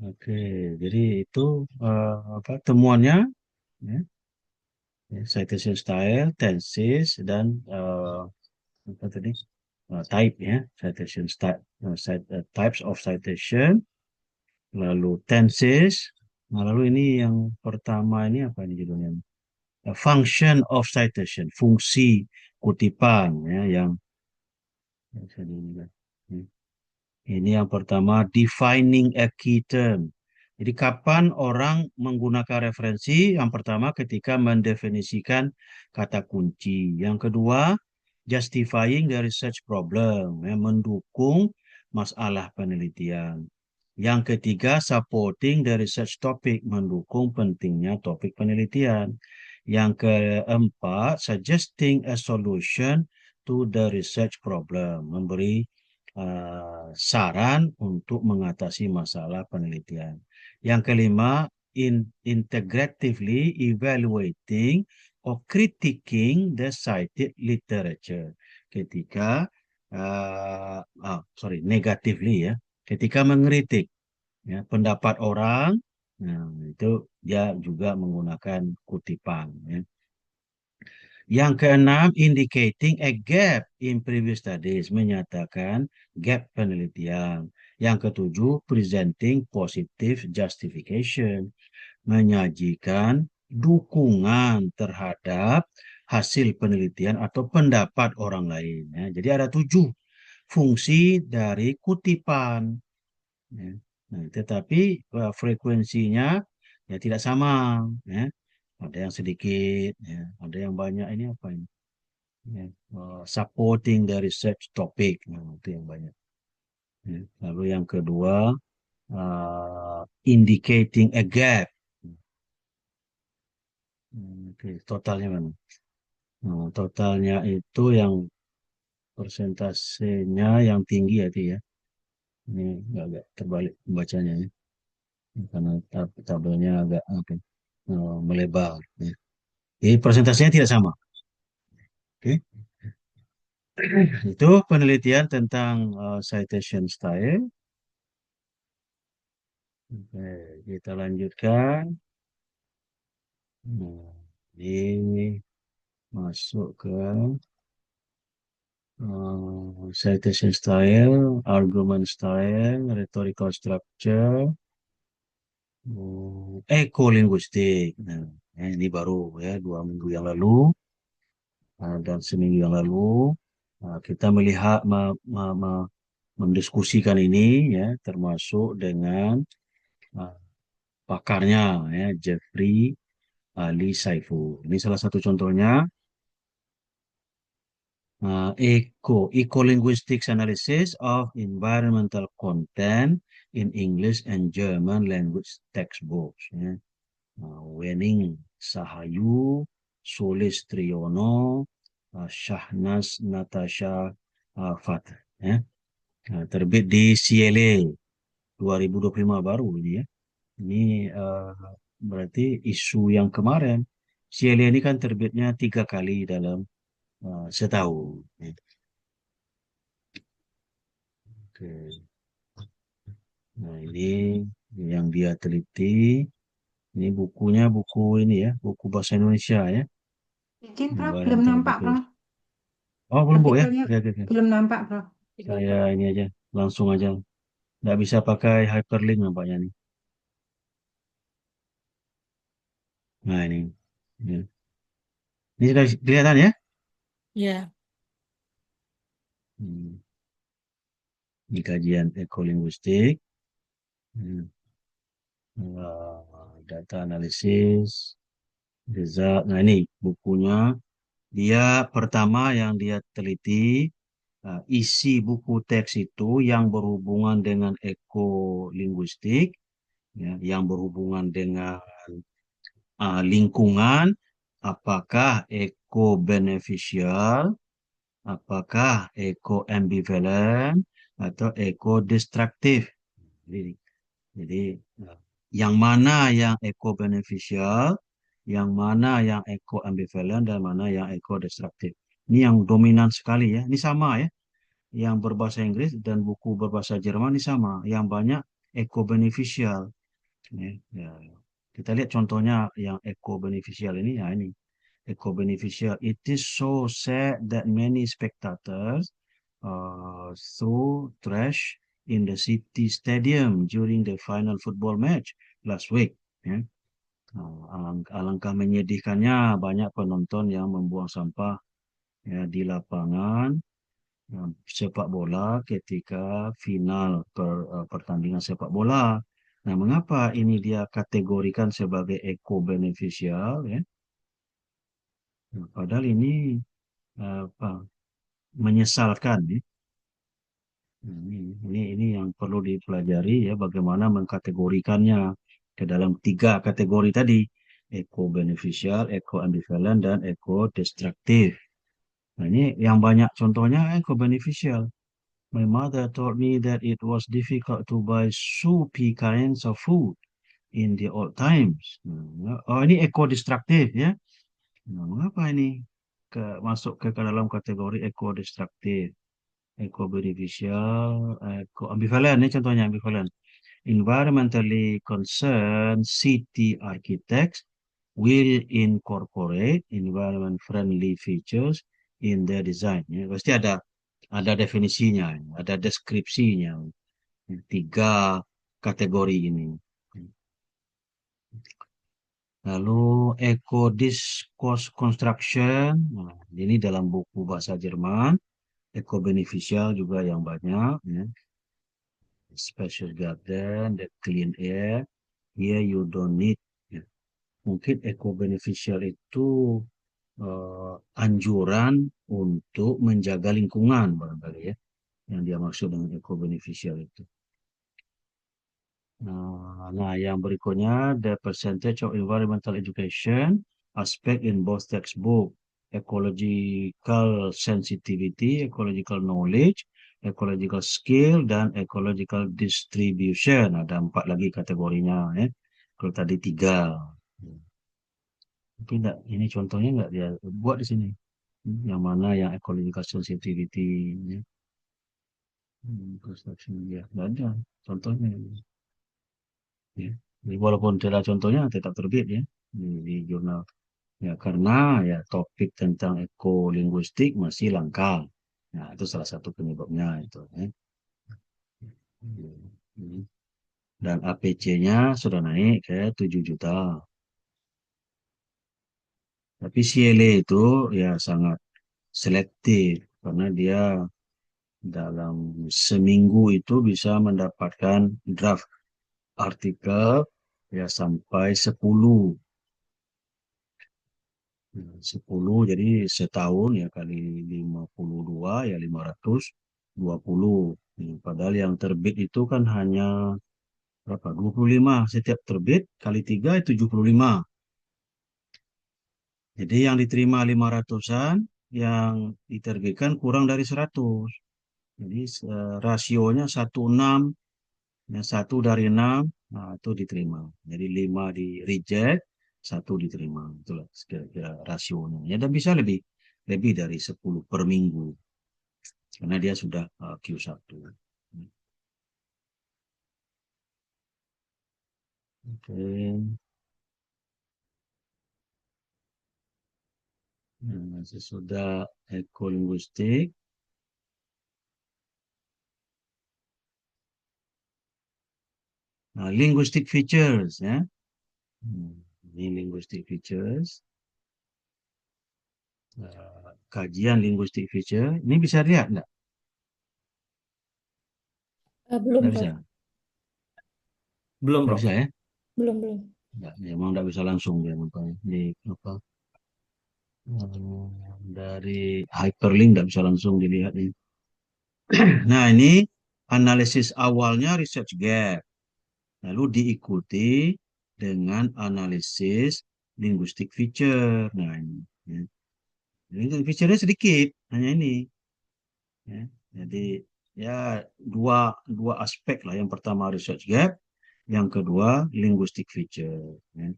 Oke, jadi itu apa temuannya ya, citation style, tenses dan apa tadi type ya, citation style, types of citation, lalu tenses. Nah, lalu ini yang pertama ini apa ini judulnya? Function of citation, fungsi kutipan ya, yang ini yang pertama, defining a key term. Jadi kapan orang menggunakan referensi? Yang pertama ketika mendefinisikan kata kunci. Yang kedua, justifying the research problem, ya, mendukung masalah penelitian. Yang ketiga, supporting the research topic, mendukung pentingnya topik penelitian. Yang keempat, suggesting a solution to the research problem, memberi saran untuk mengatasi masalah penelitian. Yang kelima, integratively evaluating or critiquing the cited literature. Ketika, negatively ya, ketika mengkritik ya, pendapat orang, nah, itu dia juga menggunakan kutipan. Ya. Yang keenam, indicating a gap in previous studies, menyatakan gap penelitian. Yang ketujuh, presenting positive justification, menyajikan dukungan terhadap hasil penelitian atau pendapat orang lain. Ya. Jadi ada 7 fungsi dari kutipan. Ya. Nah, tetapi frekuensinya ya tidak sama. Ya. Ada yang sedikit, ya. Ada yang banyak. Ini apa ini? Ya. Supporting the research topic, nah, itu yang banyak. Ya. Lalu yang kedua, indicating a gap. Oke, totalnya mana? Nah, totalnya itu yang persentasenya yang tinggi ya, Ti, ya. Ini agak terbalik pembacanya ya. Karena tabelnya agak apa, melebar. Ya. Jadi persentasenya tidak sama. Oke. Itu penelitian tentang citation style. Oke, kita lanjutkan. Nah, ini masuk ke citation style, argument style, rhetorical structure, ekolinguistik. Nah, ini baru ya 2 minggu yang lalu dan seminggu yang lalu kita melihat mendiskusikan ini ya, termasuk dengan pakarnya ya, Jeffrey Ali Saiful. Ini salah satu contohnya. Eco-linguistics analysis of environmental content in English and German language textbooks. Ya. Wening Sahayu, Solis Triyono, Syahnas Natasha Fatah. Ya. Terbit di CLA 2025 baru ini ya. Ini berarti isu yang kemarin. CLA ini kan terbitnya 3 kali dalam setahun. Oke. Nah, ini yang dia teliti. Ini bukunya buku ini ya, buku bahasa Indonesia ya. Izin, Prof. Gambaran Belum nampak, terbuka. Prof. Oh, belum Bu ya? Artikelnya Oke, oke, oke. belum nampak, Prof. Saya ini aja, langsung aja. Nggak bisa pakai hyperlink nampaknya nih. Nah, ini. Ya. Ini sudah kelihatan ya? Ya. Ini kajian ekolinguistik. Data analisis. Result. Nah, ini bukunya. Dia pertama yang dia teliti, isi buku teks itu yang berhubungan dengan ekolinguistik ya, yang berhubungan dengan lingkungan, apakah eco-beneficial, apakah eco-ambivalent, atau eco-destruktif. Jadi, jadi yang mana yang eco-beneficial, yang mana yang eco-ambivalent, dan mana yang eco-destruktif. Ini yang dominan sekali ya. Ini sama ya. Yang berbahasa Inggris dan buku berbahasa Jerman ini sama. Yang banyak eco-beneficial. Ya, ya. Kita lihat contohnya yang eco-beneficial ini. Ya ini. Eco-beneficial. It is so sad that many spectators threw trash in the city stadium during the final football match last week. Ya. Alangkah menyedihkannya banyak penonton yang membuang sampah ya, di lapangan sepak bola ketika final pertandingan sepak bola. Nah, mengapa ini dia kategorikan sebagai eco-beneficial ya? Nah, padahal ini apa, menyesalkan ya. Nah, ini yang perlu dipelajari ya, bagaimana mengkategorikannya ke dalam 3 kategori tadi, eco-beneficial, eco-ambivalent, dan eco-destruktif. Nah, ini yang banyak contohnya eco-beneficial. My mother told me that it was difficult to buy soupy kinds of food in the old times. Oh, ini eco-destruktif ya. Nah, mengapa ini masuk ke dalam kategori eco-destruktif? Eco-beneficial, eco-ambivalent ini contohnya ambivalent. Environmentally concerned city architects will incorporate environment-friendly features in their design. Ya, pasti ada definisinya, ada deskripsinya. 3 kategori ini. Lalu eco-discourse construction, nah, ini dalam buku bahasa Jerman. Eco-beneficial juga yang banyak. Ya. Special garden, the clean air. Here you don't need. Ya. Mungkin eco-beneficial itu anjuran untuk menjaga lingkungan barangkali ya. Yang dia maksud dengan eco-beneficial itu. Nah, yang berikutnya, the percentage of environmental education aspect in both textbook, ecological sensitivity, ecological knowledge, ecological skill, dan ecological distribution. Ada 4 lagi kategorinya. Ya. Kalau tadi 3. Tapi enggak, ini contohnya enggak dia buat di sini. Yang mana yang ecological sensitivity. Ya. Construction, ya. Enggak ada contohnya. Ya. Jadi walaupun tidak contohnya tetap terbit ya di jurnal. Ya karena ya topik tentang ekolinguistik masih langka. Nah, itu salah satu penyebabnya itu ya. Dan APC-nya sudah naik ke 7 juta. Tapi CLA itu ya sangat selektif karena dia dalam seminggu itu bisa mendapatkan draft artikel ya sampai 10. 10 jadi setahun ya kali 52 ya 520. Padahal yang terbit itu kan hanya berapa? 25 setiap terbit kali 3 itu 75. Jadi yang diterima 500-an, yang diterbitkan kurang dari 100. Jadi rasionya 1:6, ya 1 dari 6, nah itu diterima. Jadi 5 di reject, 1 diterima. Itulah kira-kira rasionya. Ya dan bisa lebih dari 10 per minggu. Karena dia sudah Q1. Oke. Nah, sesudah ekolinguistik. Nah, linguistic features ya. Ini linguistic features. Kajian linguistic feature. Ini bisa lihat enggak? Belum, Nggak Prof. bisa. Belum, Nggak Prof. bisa ya? Belum. Nggak, memang nggak bisa langsung dia nampaknya. Di apa? Dari hyperlink nggak bisa langsung dilihat ini. Nah, ini analisis awalnya research gap. lalu diikuti dengan analisis linguistic feature. Nah, ini. Ya. Jadi feature-nya sedikit, hanya ini. Ya. Jadi ya dua aspek lah. Yang pertama research gap, yang kedua linguistic feature. Ya.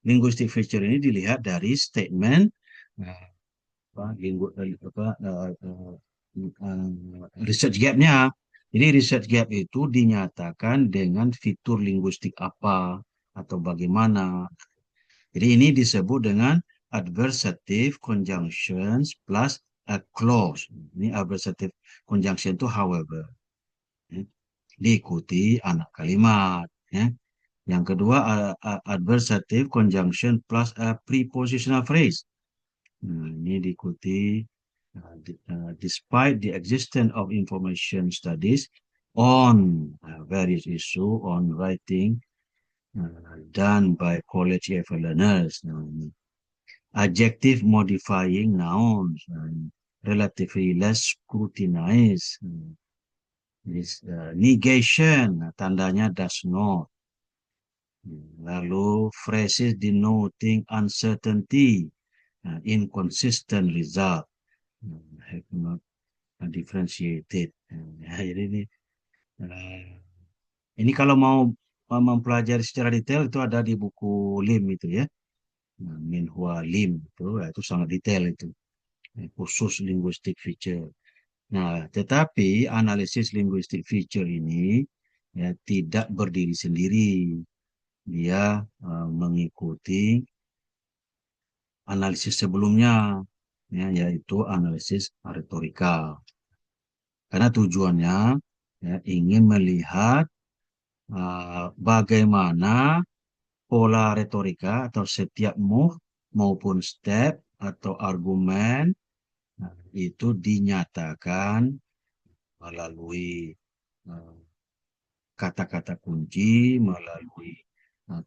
Linguistic feature ini dilihat dari statement eh, research gap-nya. Jadi research gap itu dinyatakan dengan fitur linguistik apa atau bagaimana. Jadi ini disebut dengan adversative conjunctions plus a clause. Ini adversative conjunction itu however. Ya. Diikuti anak kalimat. Ya. Yang kedua adversative conjunction plus a prepositional phrase. Nah, ini diikuti despite the existence of information studies on various issue on writing done by college level learners. Nah, ini. Adjective modifying nouns, relatively less scrutinized. Negation, tandanya does not. Lalu phrases denoting uncertainty, inconsistent result, have not differentiated. Jadi ini kalau mau mempelajari secara detail itu ada di buku Lim itu ya. Minhua Lim itu sangat detail itu. Khusus linguistic feature. Nah, tetapi analisis linguistic feature ini ya tidak berdiri sendiri. Dia mengikuti analisis sebelumnya, ya, yaitu analisis retorika. Karena tujuannya ya, ingin melihat bagaimana pola retorika atau setiap move maupun step atau argumen itu dinyatakan melalui kata-kata kunci, melalui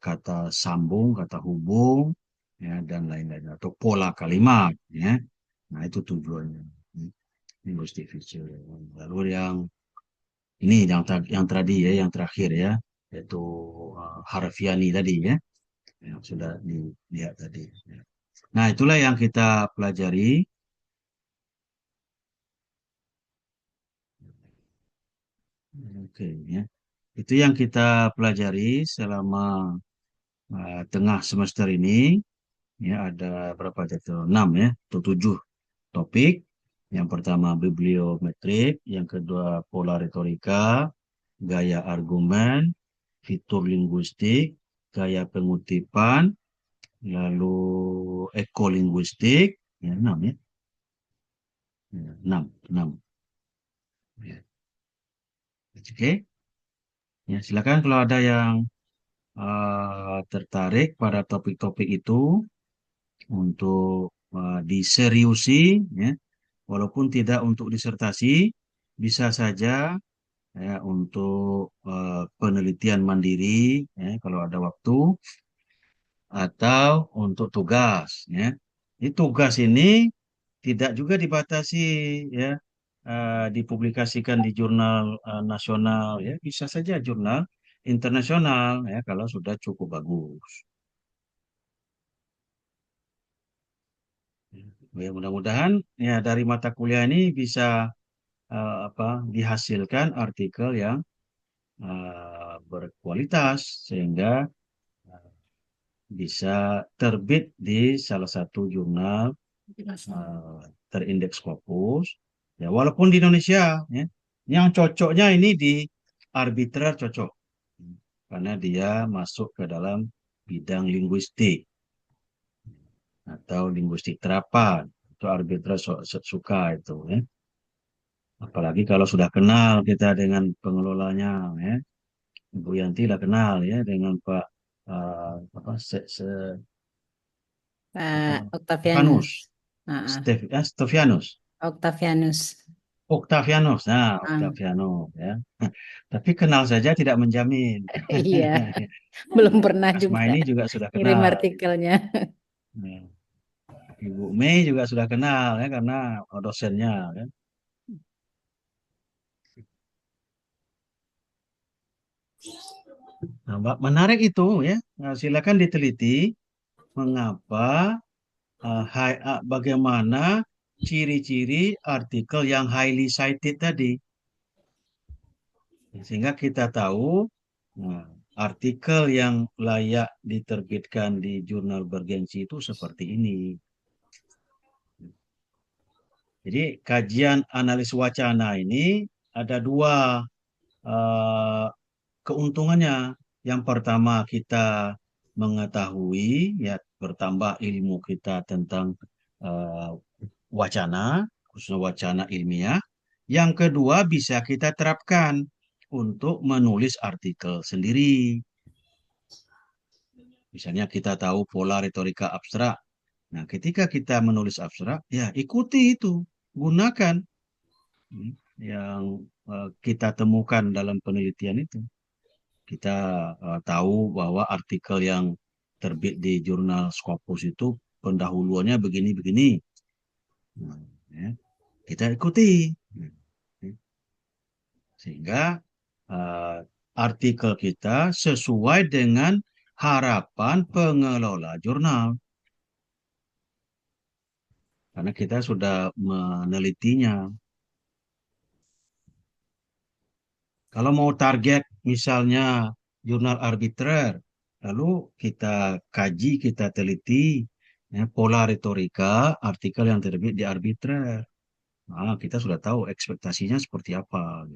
kata sambung, kata hubung, ya, dan lain-lain atau pola kalimat, ya. Nah, itu tujuannya. Linguistic feature. Lalu yang ini yang tadi ya, yang terakhir ya, yaitu harfiani tadi ya, yang sudah dilihat tadi. Ya. Nah, itulah yang kita pelajari. Oke, ya. Itu yang kita pelajari selama tengah semester ini. Ya, ada berapa chapter? 6 ya, atau 7 topik. Yang pertama bibliometrik, yang kedua pola retorika, gaya argumen, fitur linguistik, gaya pengutipan, lalu ekolinguistik, ya 6 ya. Ya, 6. Ya. Oke. Ya, silakan kalau ada yang tertarik pada topik-topik itu untuk diseriusi, ya, walaupun tidak untuk disertasi, bisa saja ya, untuk penelitian mandiri, ya, kalau ada waktu, atau untuk tugas. Ya. Ini tugas ini tidak juga dibatasi, ya, dipublikasikan di jurnal nasional, ya, bisa saja jurnal internasional, ya, kalau sudah cukup bagus. Ya, mudah-mudahan ya dari mata kuliah ini bisa dihasilkan artikel yang berkualitas sehingga bisa terbit di salah satu jurnal terindeks Scopus. Ya, walaupun di Indonesia, ya, yang cocoknya ini di arbitrer cocok karena dia masuk ke dalam bidang linguistik atau linguistik terapan. Itu arbitrer suka itu, ya. Apalagi kalau sudah kenal kita dengan pengelolanya, ya. Ibu Yanti lah kenal ya dengan Pak apa Pak Stefanus, Octavianus. Stefanus, Octavianus. Octavianus, nah Octavianus ya. Tapi kenal saja tidak menjamin. Iya, belum pernah Asma juga ini juga sudah kirim kenal. artikelnya. Nah, Ibu Mei juga sudah kenal ya karena dosennya kan. Nah, menarik itu ya. Nah, silakan diteliti mengapa bagaimana ciri-ciri artikel yang highly cited tadi. Sehingga kita tahu nah, artikel yang layak diterbitkan di jurnal bergengsi itu seperti ini. Jadi kajian analis wacana ini ada dua eh, keuntungannya. Yang pertama kita mengetahui ya bertambah ilmu kita tentang eh, wacana, khususnya wacana ilmiah. Yang kedua bisa kita terapkan untuk menulis artikel sendiri. Misalnya kita tahu pola retorika abstrak. Nah, ketika kita menulis abstrak, ya ikuti itu, gunakan yang kita temukan dalam penelitian itu. Kita tahu bahwa artikel yang terbit di jurnal Scopus itu pendahuluannya begini-begini. Nah, ya, kita ikuti. Sehingga uh, artikel kita sesuai dengan harapan pengelola jurnal. Karena kita sudah menelitinya. Kalau mau target misalnya jurnal arbitrer, lalu kita kaji, kita teliti ya, pola retorika artikel yang terbit di arbitrer. Nah, kita sudah tahu ekspektasinya seperti apa.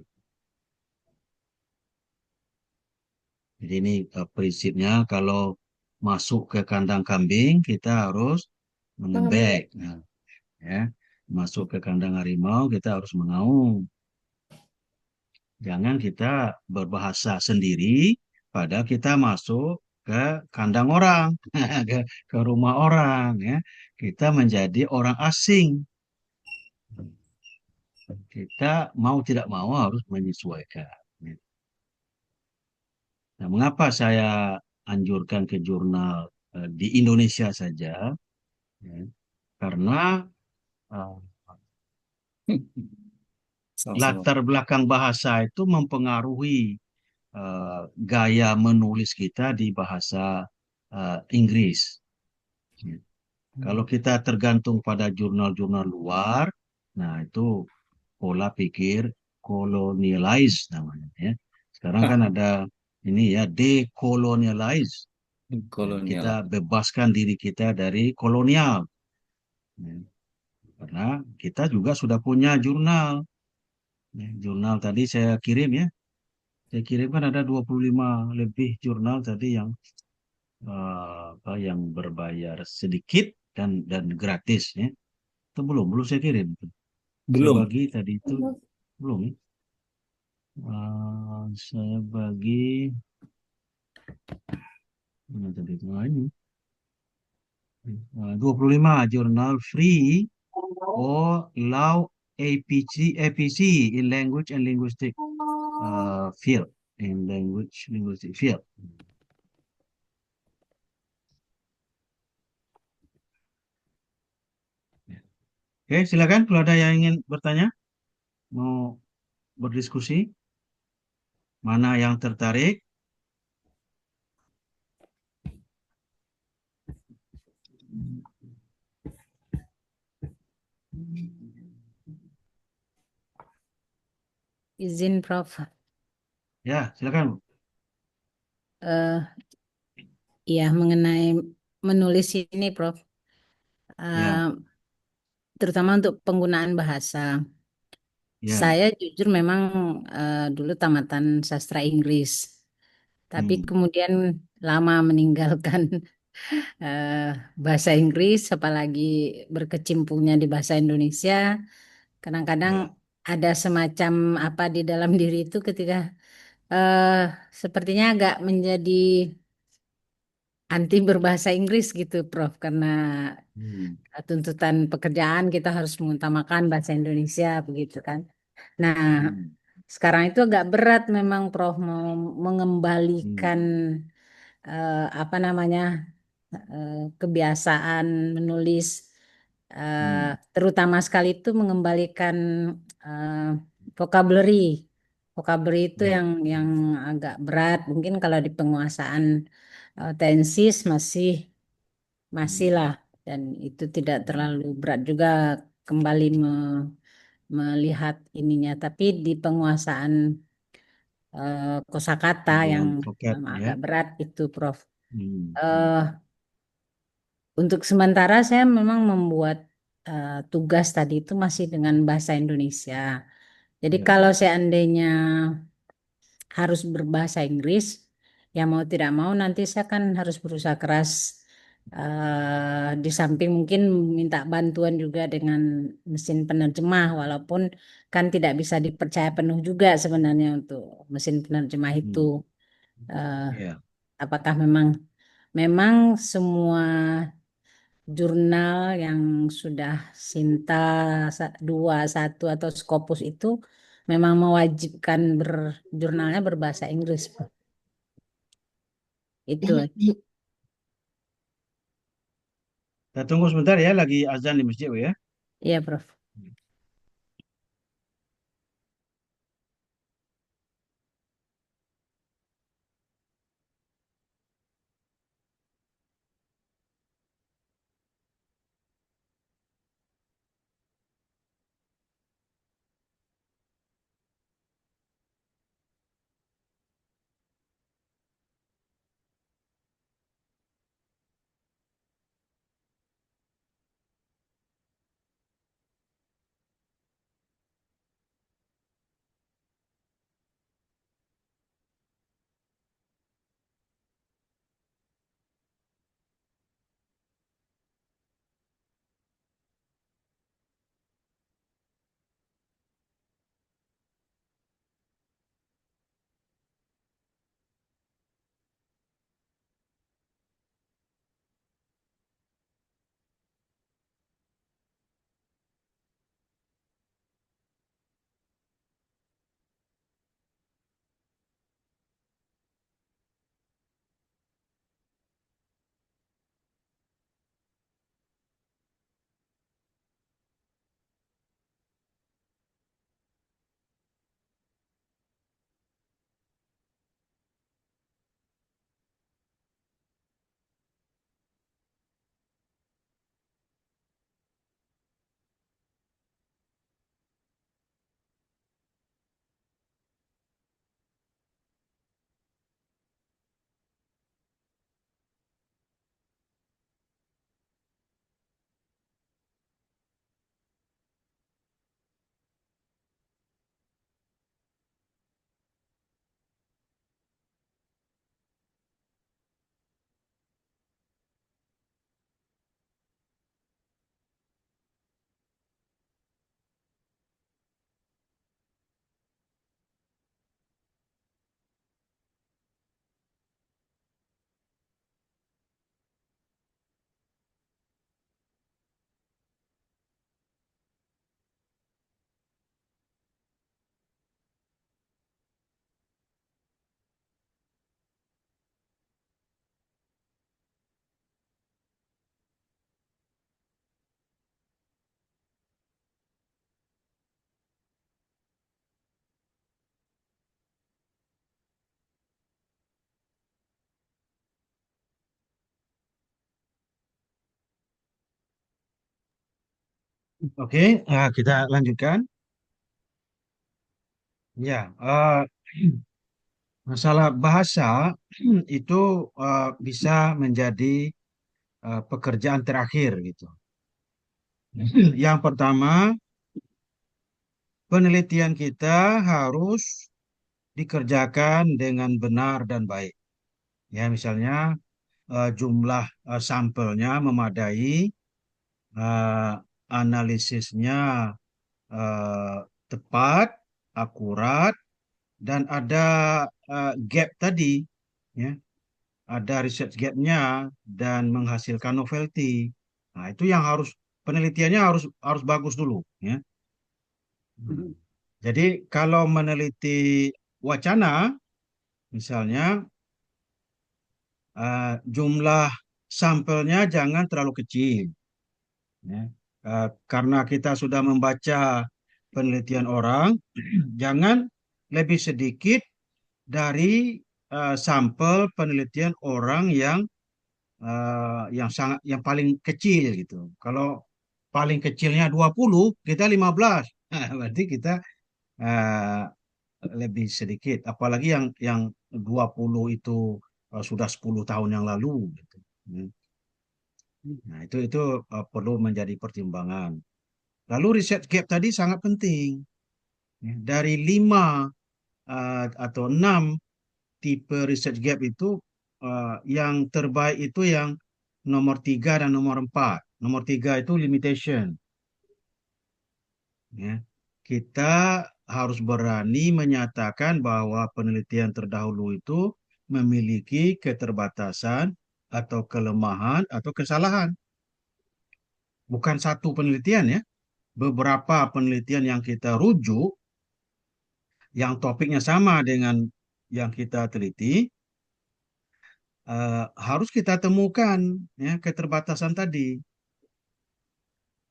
Jadi ini prinsipnya kalau masuk ke kandang kambing kita harus mengembek. Nah, ya, masuk ke kandang harimau kita harus mengaum. Jangan kita berbahasa sendiri pada kita masuk ke kandang orang, ke rumah orang, ya. Kita menjadi orang asing. Kita mau tidak mau harus menyesuaikan. Nah, mengapa saya anjurkan ke jurnal di Indonesia saja? Ya, karena uh, Sama-sama. latar belakang bahasa itu mempengaruhi gaya menulis kita di bahasa Inggris. Ya. Kalau kita tergantung pada jurnal-jurnal luar, nah itu pola pikir kolonialize namanya ya. Sekarang kan ada ini ya dekolonialize. Ya, Kolonial. kita bebaskan diri kita dari kolonial. Ya. Karena kita juga sudah punya jurnal. Ya, jurnal tadi saya kirim ya. Saya kirim kan ada 25 lebih jurnal tadi yang berbayar sedikit dan gratis ya. Itu belum saya kirim. Saya Belum. bagi tadi itu belum ya. Saya bagi mana tadi itu ini 25 jurnal free or law APC in language and linguistic field in language linguistic field. Oke, silakan kalau ada yang ingin bertanya, mau berdiskusi, mana yang tertarik? Izin Prof. Ya, silakan. Eh, ya mengenai menulis ini Prof. Ya, Terutama untuk penggunaan bahasa. ya. Saya jujur memang dulu tamatan sastra Inggris, tapi Hmm, kemudian lama meninggalkan eh, bahasa Inggris, apalagi berkecimpungnya di bahasa Indonesia. Kadang-kadang ya. ada semacam apa di dalam diri itu ketika eh, sepertinya agak menjadi anti berbahasa Inggris gitu, Prof. Karena Hmm, tuntutan pekerjaan kita harus mengutamakan bahasa Indonesia begitu kan. Nah, hmm, sekarang itu agak berat memang Prof mau hmm, mengembalikan apa namanya kebiasaan menulis hmm, terutama sekali itu mengembalikan eh, vocabulary vocabulary itu Ya. yang agak berat. Mungkin kalau di penguasaan tensis masih Hmm. lah, dan itu tidak terlalu berat juga kembali melihat ininya. Tapi di penguasaan kosakata yang Bagian vocab ya. agak berat itu, Prof. Hmm. Eh, untuk sementara saya memang membuat tugas tadi itu masih dengan bahasa Indonesia. Jadi Ya. kalau seandainya harus berbahasa Inggris, ya mau tidak mau nanti saya kan harus berusaha keras, di samping mungkin minta bantuan juga dengan mesin penerjemah, walaupun kan tidak bisa dipercaya penuh juga sebenarnya untuk mesin penerjemah itu. Hmm. Eh, Ya. apakah memang semua jurnal yang sudah Sinta 2, 1 atau Scopus itu memang mewajibkan jurnalnya berbahasa Inggris, Pak. Itu. Kita tunggu sebentar ya, lagi azan di masjid ya. Iya, Prof. Oke, kita lanjutkan. Ya, masalah bahasa itu bisa menjadi pekerjaan terakhir gitu. Yang pertama, penelitian kita harus dikerjakan dengan benar dan baik. Ya, misalnya jumlah sampelnya memadai, eh, analisisnya eh, tepat, akurat, dan ada gap tadi, ya, ada research gapnya dan menghasilkan novelty. Nah, itu yang harus penelitiannya harus harus bagus dulu, ya. Jadi kalau meneliti wacana, misalnya jumlah sampelnya jangan terlalu kecil, ya. Karena kita sudah membaca penelitian orang, jangan lebih sedikit dari sampel penelitian orang yang paling kecil gitu. Kalau paling kecilnya 20, kita 15. Nah, berarti kita eh, lebih sedikit. Apalagi yang 20 itu sudah 10 tahun yang lalu gitu. Hmm. Nah, itu perlu menjadi pertimbangan. Lalu research gap tadi sangat penting. Ya, dari 5 atau 6 tipe research gap itu, yang terbaik itu yang nomor 3 dan nomor 4. Nomor 3 itu limitation. Ya. Kita harus berani menyatakan bahwa penelitian terdahulu itu memiliki keterbatasan atau kelemahan atau kesalahan. Bukan satu penelitian ya, beberapa penelitian yang kita rujuk, yang topiknya sama dengan yang kita teliti, harus kita temukan ya keterbatasan tadi.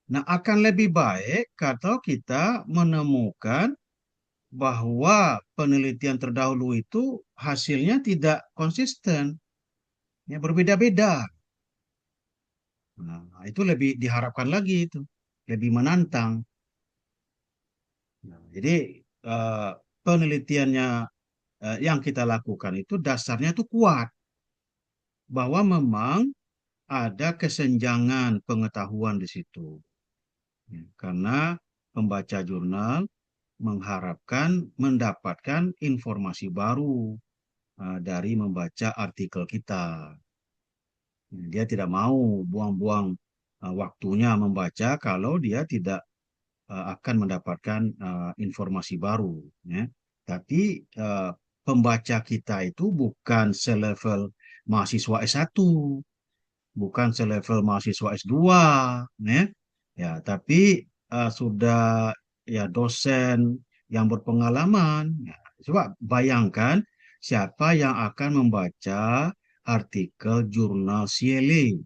Nah, akan lebih baik kalau kita menemukan bahwa penelitian terdahulu itu hasilnya tidak konsisten, ya berbeda-beda. Nah, itu lebih diharapkan lagi itu, lebih menantang. Nah, jadi eh, penelitiannya yang kita lakukan itu dasarnya itu kuat bahwa memang ada kesenjangan pengetahuan di situ. Ya, karena pembaca jurnal mengharapkan mendapatkan informasi baru dari membaca artikel kita. Dia tidak mau buang-buang waktunya membaca kalau dia tidak akan mendapatkan informasi baru. Ya. Tapi pembaca kita itu bukan selevel mahasiswa S1, bukan selevel mahasiswa S2, ya. Ya, tapi sudah ya dosen yang berpengalaman. Ya, coba bayangkan siapa yang akan membaca artikel jurnal CLA,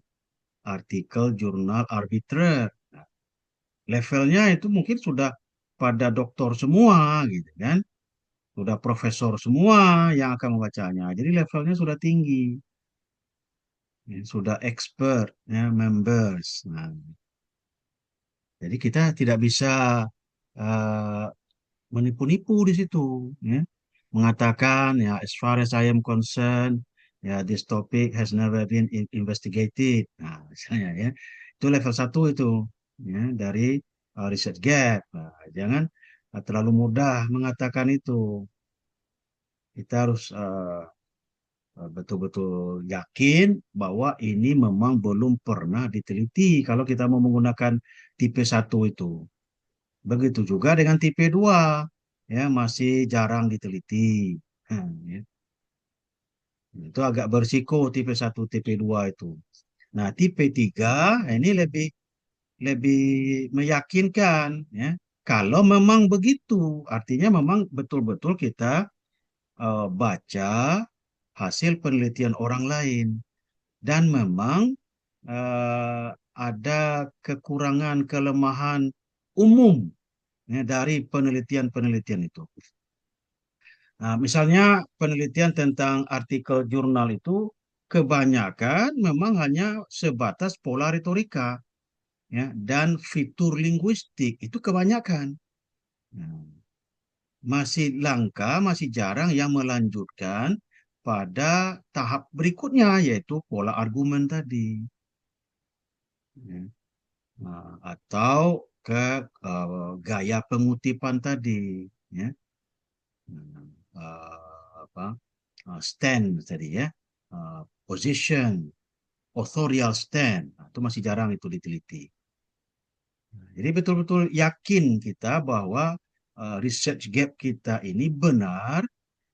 artikel jurnal Arbiter. Nah, levelnya itu mungkin sudah pada doktor semua, gitu kan? Sudah profesor semua yang akan membacanya. Jadi levelnya sudah tinggi, ya, sudah expert, ya, members. Nah, jadi kita tidak bisa eh, menipu-nipu di situ, ya. Mengatakan ya as far as I am concerned, ya this topic has never been investigated. Nah, misalnya ya. Itu level 1 itu, ya, dari research gap. Nah, jangan terlalu mudah mengatakan itu. Kita harus betul-betul yakin bahwa ini memang belum pernah diteliti kalau kita mau menggunakan tipe 1 itu. Begitu juga dengan tipe 2, ya masih jarang diteliti. Ya. Itu agak berisiko tipe 1, tipe 2 itu. Nah, tipe 3 ini lebih lebih meyakinkan, ya. Kalau memang begitu, artinya memang betul-betul kita baca hasil penelitian orang lain dan memang eh, ada kekurangan kelemahan umum, ya, dari penelitian-penelitian itu. Nah, misalnya penelitian tentang artikel jurnal itu kebanyakan memang hanya sebatas pola retorika, ya, dan fitur linguistik itu kebanyakan. Nah, masih langka, masih jarang yang melanjutkan pada tahap berikutnya yaitu pola argumen tadi. Ya. Nah, atau ke gaya pengutipan tadi, ya. Nah, apa stand tadi ya, position, authorial stand. Nah, itu masih jarang itu diteliti. Nah, jadi betul-betul yakin kita bahwa research gap kita ini benar,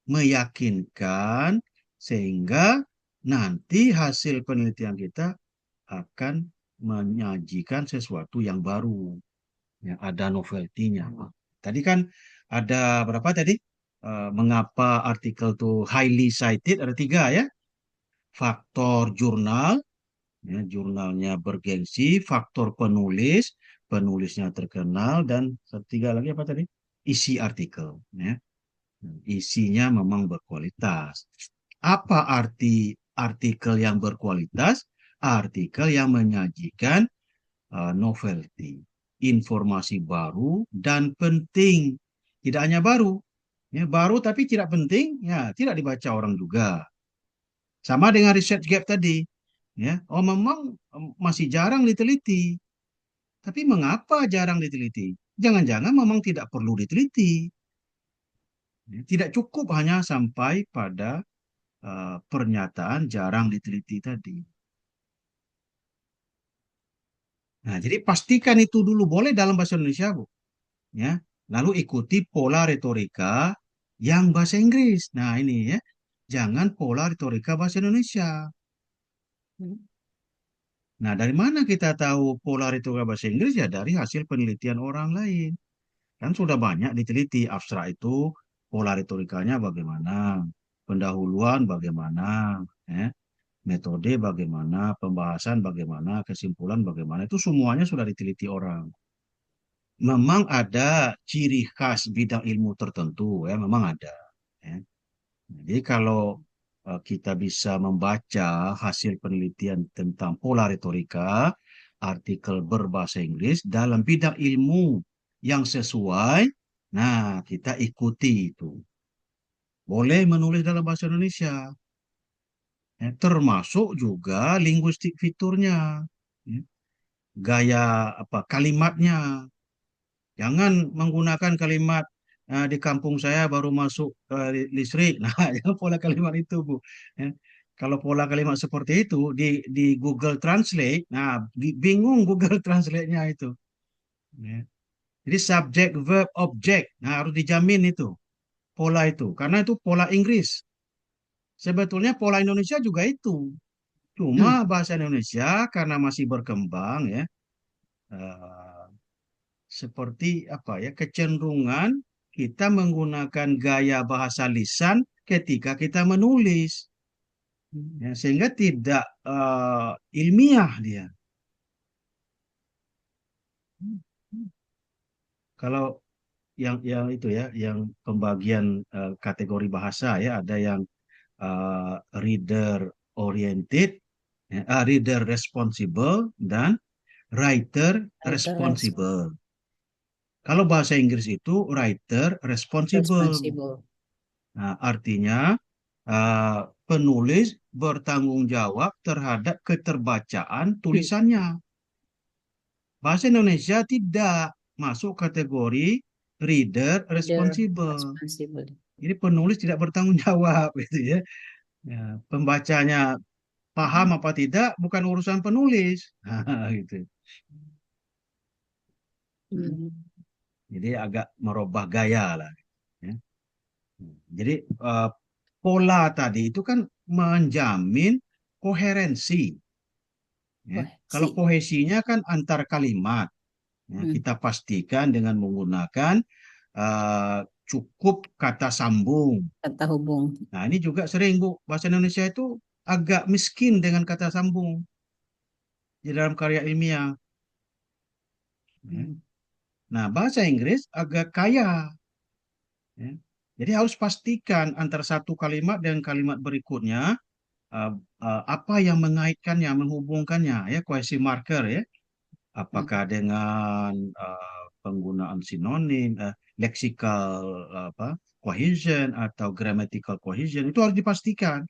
meyakinkan, sehingga nanti hasil penelitian kita akan menyajikan sesuatu yang baru, yang ada novelty-nya. Tadi kan ada berapa tadi? Mengapa artikel itu highly cited? Ada 3 ya. Faktor jurnal, ya, jurnalnya bergengsi. Faktor penulis, penulisnya terkenal. Dan 3 lagi apa tadi? Isi artikel. Ya. Isinya memang berkualitas. Apa arti artikel yang berkualitas? Artikel yang menyajikan novelty, informasi baru dan penting. Tidak hanya baru, ya, baru tapi tidak penting, ya tidak dibaca orang juga. Sama dengan research gap tadi, ya. Oh memang masih jarang diteliti. Tapi mengapa jarang diteliti? Jangan-jangan memang tidak perlu diteliti. Ya, tidak cukup hanya sampai pada pernyataan jarang diteliti tadi. Nah, jadi pastikan itu dulu boleh dalam bahasa Indonesia, Bu. Ya. Lalu ikuti pola retorika yang bahasa Inggris. Nah, ini ya. Jangan pola retorika bahasa Indonesia. Nah, dari mana kita tahu pola retorika bahasa Inggris? Ya dari hasil penelitian orang lain. Kan sudah banyak diteliti abstrak itu pola retorikanya bagaimana, pendahuluan bagaimana, ya, metode bagaimana, pembahasan bagaimana, kesimpulan bagaimana, itu semuanya sudah diteliti orang. Memang ada ciri khas bidang ilmu tertentu, ya, memang ada. Ya. Jadi kalau kita bisa membaca hasil penelitian tentang pola retorika, artikel berbahasa Inggris dalam bidang ilmu yang sesuai, nah kita ikuti itu. Boleh menulis dalam bahasa Indonesia, ya, termasuk juga linguistik fiturnya, ya, gaya apa kalimatnya. Jangan menggunakan kalimat di kampung saya baru masuk listrik. Nah, jangan pola kalimat itu, Bu. Ya. Kalau pola kalimat seperti itu di Google Translate, nah bingung Google Translate-nya itu. Ya. Jadi subjek, verb, objek, nah harus dijamin itu pola itu, karena itu pola Inggris. Sebetulnya pola Indonesia juga itu, cuma bahasa Indonesia karena masih berkembang ya. eh, Seperti apa ya kecenderungan kita menggunakan gaya bahasa lisan ketika kita menulis, ya, sehingga tidak ilmiah dia. Kalau yang itu ya, yang pembagian kategori bahasa ya, ada yang reader oriented, ya, reader responsible dan writer responsible. Kalau bahasa Inggris itu writer responsible. Responsible. Nah, artinya penulis bertanggung jawab terhadap keterbacaan tulisannya. Bahasa Indonesia tidak masuk kategori reader responsible. Responsible. Jadi penulis tidak bertanggung jawab gitu ya. Ya, pembacanya paham apa tidak bukan urusan penulis. Nah, gitu. Jadi agak merubah gaya lah. Ya. Jadi pola tadi itu kan menjamin koherensi. Ya. Kalau kohesinya kan antar kalimat. Ya, kita pastikan dengan menggunakan cukup kata sambung. Kata hubung. Nah, ini juga sering, Bu. Bahasa Indonesia itu agak miskin dengan kata sambung di dalam karya ilmiah. Ya. Nah, bahasa Inggris agak kaya. Ya. Jadi harus pastikan antara satu kalimat dan kalimat berikutnya apa yang mengaitkannya, menghubungkannya, ya, cohesive marker, ya. Apakah dengan penggunaan sinonim, lexical cohesion atau grammatical cohesion itu harus dipastikan.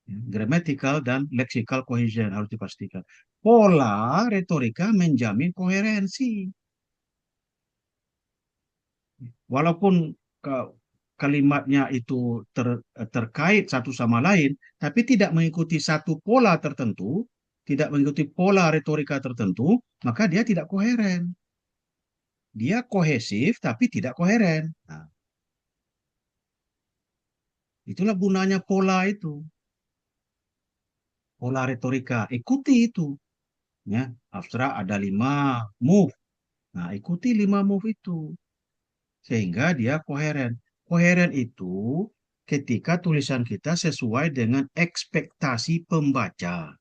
Ya, grammatical dan lexical cohesion harus dipastikan. Pola retorika menjamin koherensi. Walaupun kalimatnya itu terkait satu sama lain, tapi tidak mengikuti satu pola tertentu, tidak mengikuti pola retorika tertentu, maka dia tidak koheren. Dia kohesif tapi tidak koheren. Nah, itulah gunanya pola itu. Pola retorika, ikuti itu. Ya, abstrak ada 5 move. Nah, ikuti 5 move itu. Sehingga dia koheren. Koheren itu ketika tulisan kita sesuai dengan ekspektasi pembaca.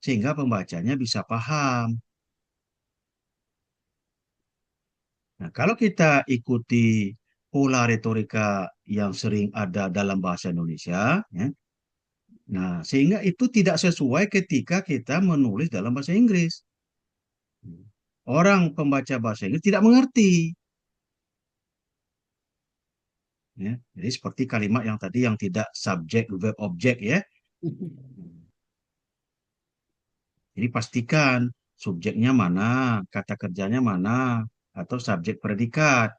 Sehingga pembacanya bisa paham. Nah, kalau kita ikuti pola retorika yang sering ada dalam bahasa Indonesia, ya. Nah, sehingga itu tidak sesuai ketika kita menulis dalam bahasa Inggris. Orang pembaca bahasa Inggris tidak mengerti. Ya. Jadi seperti kalimat yang tadi yang tidak subjek, verb, objek ya. Jadi pastikan subjeknya mana, kata kerjanya mana, atau subjek predikat.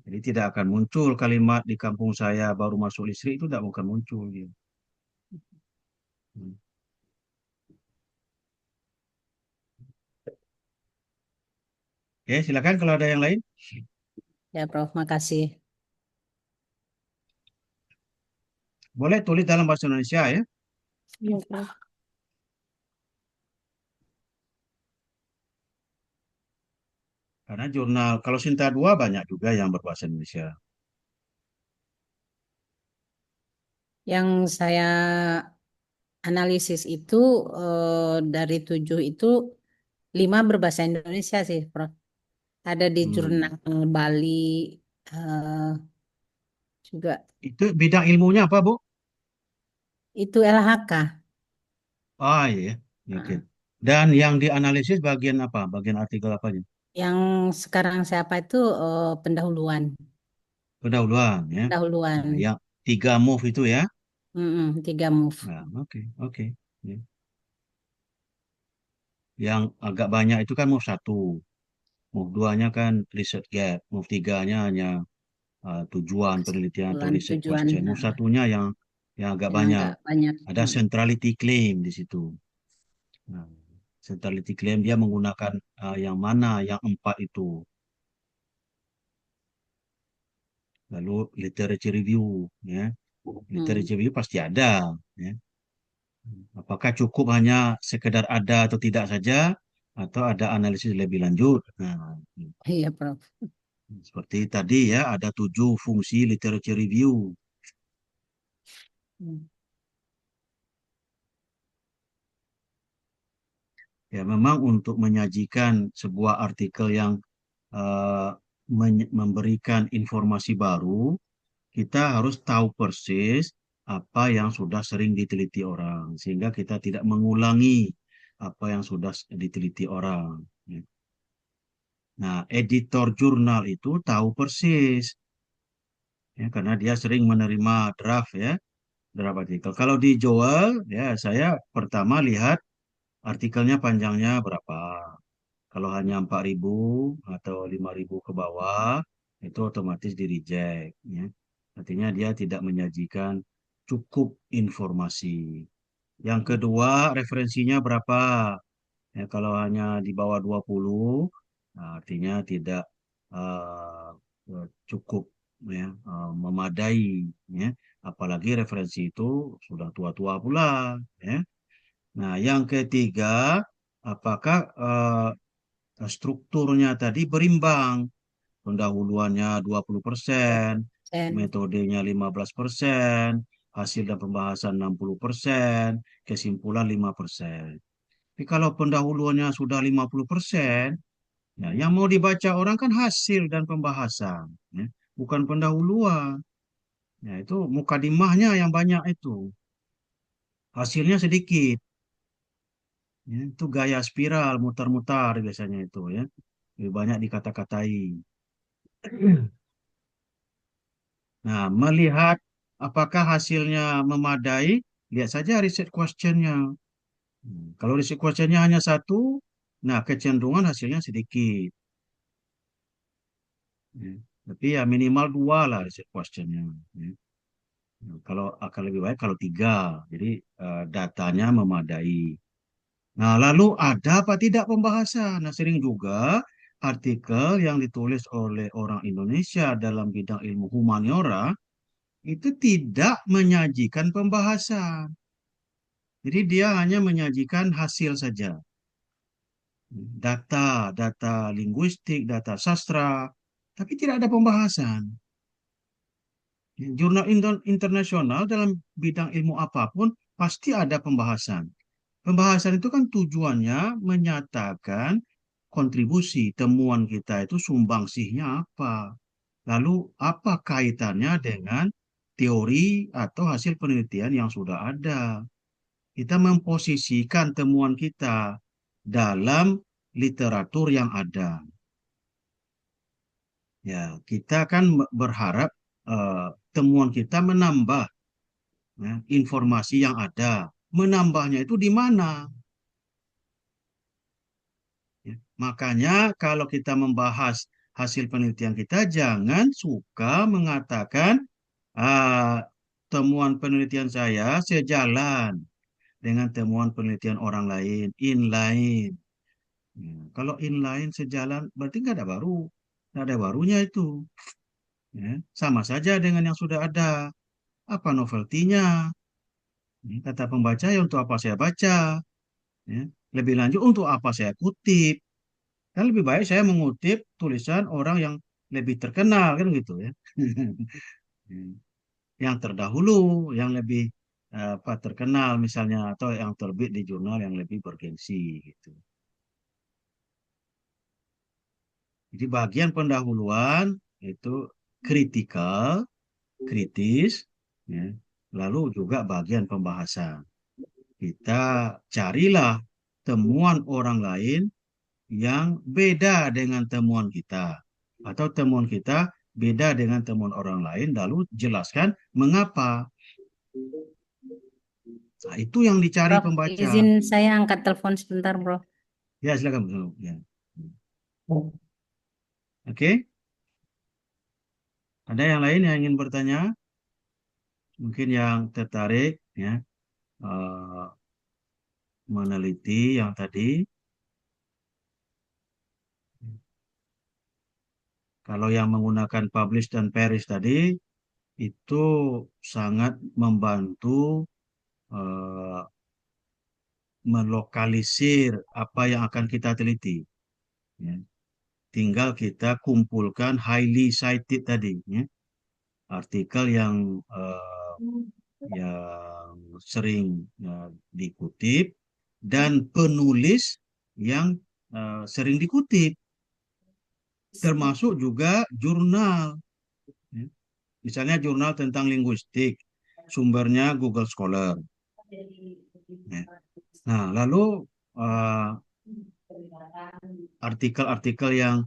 Jadi tidak akan muncul kalimat di kampung saya baru masuk listrik itu tidak akan muncul. Gitu. Oke, silakan kalau ada yang lain. Ya, Prof, makasih. Boleh tulis dalam bahasa Indonesia ya. Iya, Prof. Karena jurnal, kalau Sinta 2 banyak juga yang berbahasa Indonesia. Yang saya analisis itu dari 7 itu 5 berbahasa Indonesia sih, Prof. Ada di jurnal Bali eh, juga. Itu bidang ilmunya apa, Bu? Itu LHK. Ah, iya. Oke. Dan yang dianalisis bagian apa? Bagian artikel apanya? Yang sekarang saya apa itu pendahuluan. Pendahuluan ya. Pendahuluan. Nah, yang 3 move itu ya. 3 move. Nah, oke. Ya. Yang agak banyak itu kan move 1. Move 2-nya kan research gap. Move 3-nya hanya tujuan penelitian atau Bulan research tujuan. question. Move 1-nya yang agak Yang banyak. agak banyak. Ada centrality claim di situ. Nah, centrality claim dia menggunakan yang mana? Yang 4 itu. Lalu literature review ya. Literature review pasti ada ya. Apakah cukup hanya sekedar ada atau tidak saja atau ada analisis lebih lanjut? Nah, Iya, Prof. seperti tadi ya ada 7 fungsi literature review. Ya memang untuk menyajikan sebuah artikel yang uh, memberikan informasi baru, kita harus tahu persis apa yang sudah sering diteliti orang, sehingga kita tidak mengulangi apa yang sudah diteliti orang. Ya. Nah, editor jurnal itu tahu persis, ya, karena dia sering menerima draft ya, draft artikel. Kalau dijual, ya saya pertama lihat artikelnya panjangnya berapa. Kalau hanya 4.000 atau 5.000 ke bawah, itu otomatis di reject. Ya. Artinya dia tidak menyajikan cukup informasi. Yang kedua, referensinya berapa? Ya, kalau hanya di bawah 20, nah, artinya tidak uh, cukup ya, memadai. Ya. Apalagi referensi itu sudah tua-tua pula. Ya. Nah, yang ketiga, apakah strukturnya tadi berimbang. Pendahuluannya 20%, metodenya 15%, hasil dan pembahasan 60%, kesimpulan 5%. Tapi kalau pendahuluannya sudah 50%, ya, yang mau dibaca orang kan hasil dan pembahasan, ya, bukan pendahuluan. Ya, itu mukadimahnya yang banyak itu. Hasilnya sedikit. Ya, itu gaya spiral, mutar-mutar biasanya itu ya. Lebih banyak dikata-katai. Nah, melihat apakah hasilnya memadai, lihat saja riset questionnya. Kalau riset questionnya hanya satu, nah kecenderungan hasilnya sedikit. Ya. Tapi ya minimal 2 lah riset questionnya. Ya. Kalau akan lebih baik kalau 3, jadi datanya memadai. Nah, lalu ada apa tidak pembahasan? Nah, sering juga artikel yang ditulis oleh orang Indonesia dalam bidang ilmu humaniora itu tidak menyajikan pembahasan. Jadi dia hanya menyajikan hasil saja. Data linguistik, data sastra, tapi tidak ada pembahasan. Jurnal internasional dalam bidang ilmu apapun pasti ada pembahasan. Pembahasan itu kan tujuannya menyatakan kontribusi temuan kita itu sumbangsihnya apa. Lalu apa kaitannya dengan teori atau hasil penelitian yang sudah ada? Kita memposisikan temuan kita dalam literatur yang ada. Ya, kita kan berharap temuan kita menambah ya, informasi yang ada. Menambahnya itu di mana? Ya, makanya kalau kita membahas hasil penelitian kita, jangan suka mengatakan temuan penelitian saya sejalan dengan temuan penelitian orang lain, inline. Ya, kalau inline sejalan, berarti nggak ada baru. Nggak ada barunya itu. Ya, sama saja dengan yang sudah ada. Apa novelty-nya? Ya, kata pembaca ya untuk apa saya baca? Ya, lebih lanjut untuk apa saya kutip? Kan lebih baik saya mengutip tulisan orang yang lebih terkenal kan gitu ya. Yang terdahulu, yang lebih apa terkenal misalnya atau yang terbit di jurnal yang lebih bergengsi gitu. Jadi bagian pendahuluan itu kritikal, kritis, ya. Lalu juga bagian pembahasan. Kita carilah temuan orang lain yang beda dengan temuan kita. Atau temuan kita beda dengan temuan orang lain, lalu jelaskan mengapa. Nah, itu yang dicari Prof, pembaca. izin saya angkat telepon sebentar, Bro. Ya, silakan. Bu. Ya. Oke, ada yang lain yang ingin bertanya? Mungkin yang tertarik ya eh, meneliti yang tadi. Kalau yang menggunakan publish dan perish tadi itu sangat membantu eh, melokalisir apa yang akan kita teliti. Ya. Tinggal kita kumpulkan highly cited tadi, ya. Artikel yang sering dikutip dan penulis yang sering dikutip, termasuk juga jurnal. Ya. Misalnya jurnal tentang linguistik, sumbernya Google Scholar. Ya. Nah, lalu artikel-artikel yang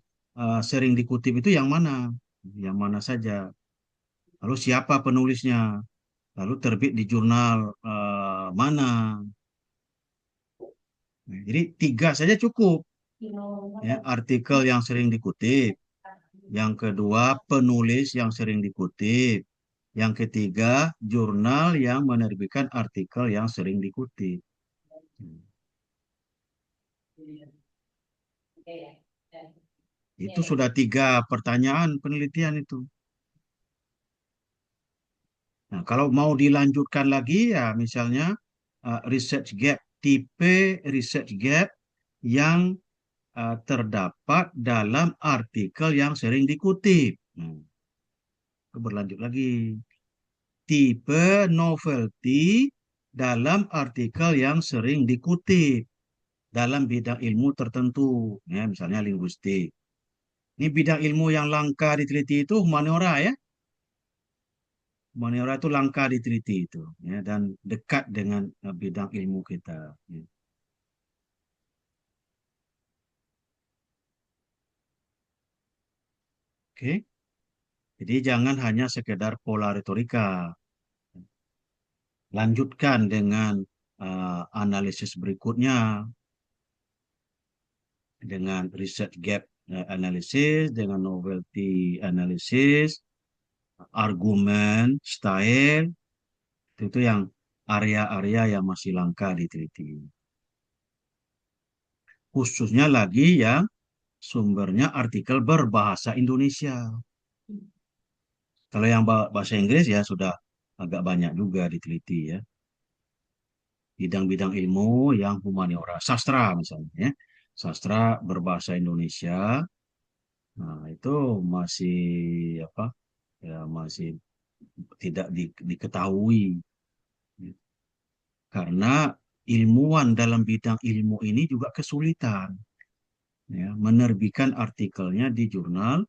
sering dikutip itu yang mana? Yang mana saja? Lalu siapa penulisnya? Lalu terbit di jurnal mana? Nah, jadi 3 saja cukup. Ya, artikel yang sering dikutip. Yang kedua, penulis yang sering dikutip. Yang ketiga, jurnal yang menerbitkan artikel yang sering dikutip. Itu sudah 3 pertanyaan penelitian itu. Nah, kalau mau dilanjutkan lagi ya misalnya research gap, tipe research gap yang terdapat dalam artikel yang sering dikutip. Berlanjut lagi. Tipe novelty dalam artikel yang sering dikutip dalam bidang ilmu tertentu, ya, misalnya linguistik. Ini bidang ilmu yang langka diteliti itu humaniora ya. Humaniora itu langka diteliti itu, ya, dan dekat dengan bidang ilmu kita. Ya. Oke, jadi jangan hanya sekedar pola retorika. Lanjutkan dengan analisis berikutnya, dengan research gap analysis, dengan novelty analysis, argumen, style, itu yang area-area yang masih langka diteliti. Khususnya lagi yang sumbernya artikel berbahasa Indonesia. Kalau yang bahasa Inggris ya sudah agak banyak juga diteliti ya. Bidang-bidang ilmu yang humaniora, sastra misalnya ya. Sastra berbahasa Indonesia. Nah, itu masih apa? Ya masih tidak diketahui. Karena ilmuwan dalam bidang ilmu ini juga kesulitan ya, menerbitkan artikelnya di jurnal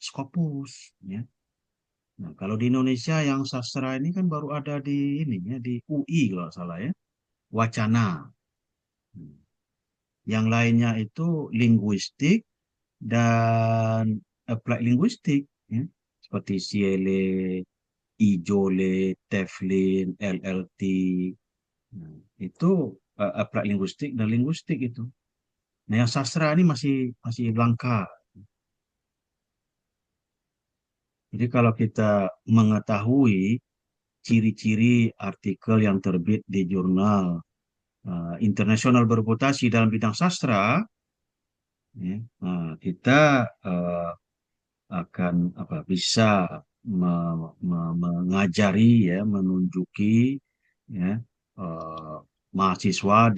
Scopus, ya. Nah, kalau di Indonesia yang sastra ini kan baru ada di ini ya, di UI kalau nggak salah ya, Wacana. Hmm. Yang lainnya itu linguistik dan applied linguistik, ya. Seperti CLE, IJOLE, TEFLIN, LLT. Nah, itu applied linguistik dan linguistik itu. Nah, yang sastra ini masih masih langka. Jadi kalau kita mengetahui ciri-ciri artikel yang terbit di jurnal internasional bereputasi dalam bidang sastra, ya, kita eh, akan apa bisa mengajari ya, menunjuki ya eh, mahasiswa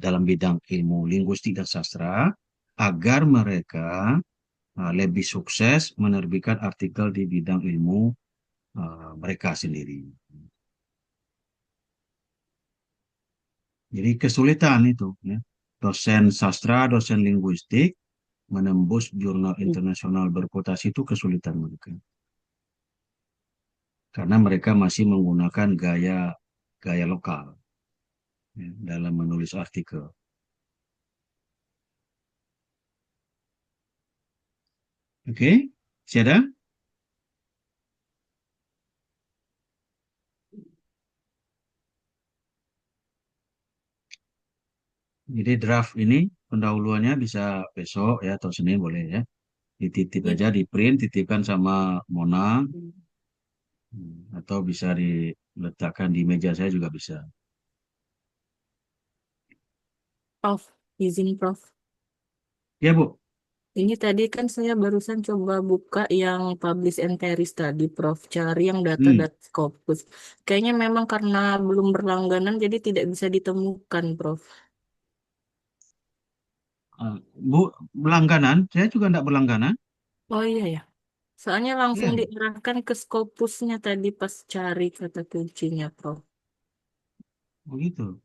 dalam bidang ilmu linguistik dan sastra agar mereka lebih sukses menerbitkan artikel di bidang ilmu mereka sendiri. Jadi kesulitan itu, ya. Dosen sastra, dosen linguistik menembus jurnal internasional berputasi itu kesulitan mereka. Karena mereka masih menggunakan gaya gaya lokal, ya, dalam menulis artikel. Oke, masih ada? Jadi draft ini pendahuluannya bisa besok ya atau Senin boleh ya. Dititip aja, di print, titipkan sama Mona, atau bisa diletakkan di meja saya juga bisa. Prof, izin Prof. Ya Bu. Ini tadi kan saya barusan coba buka yang publish and perish tadi, Prof. Cari yang Hmm. data-data Scopus. Kayaknya memang karena belum berlangganan, jadi tidak bisa ditemukan, Prof. Bu, berlangganan? Saya juga tidak berlangganan. Oh iya ya. Soalnya langsung Iya, diarahkan ke Scopusnya tadi pas cari kata kuncinya, Prof. begitu.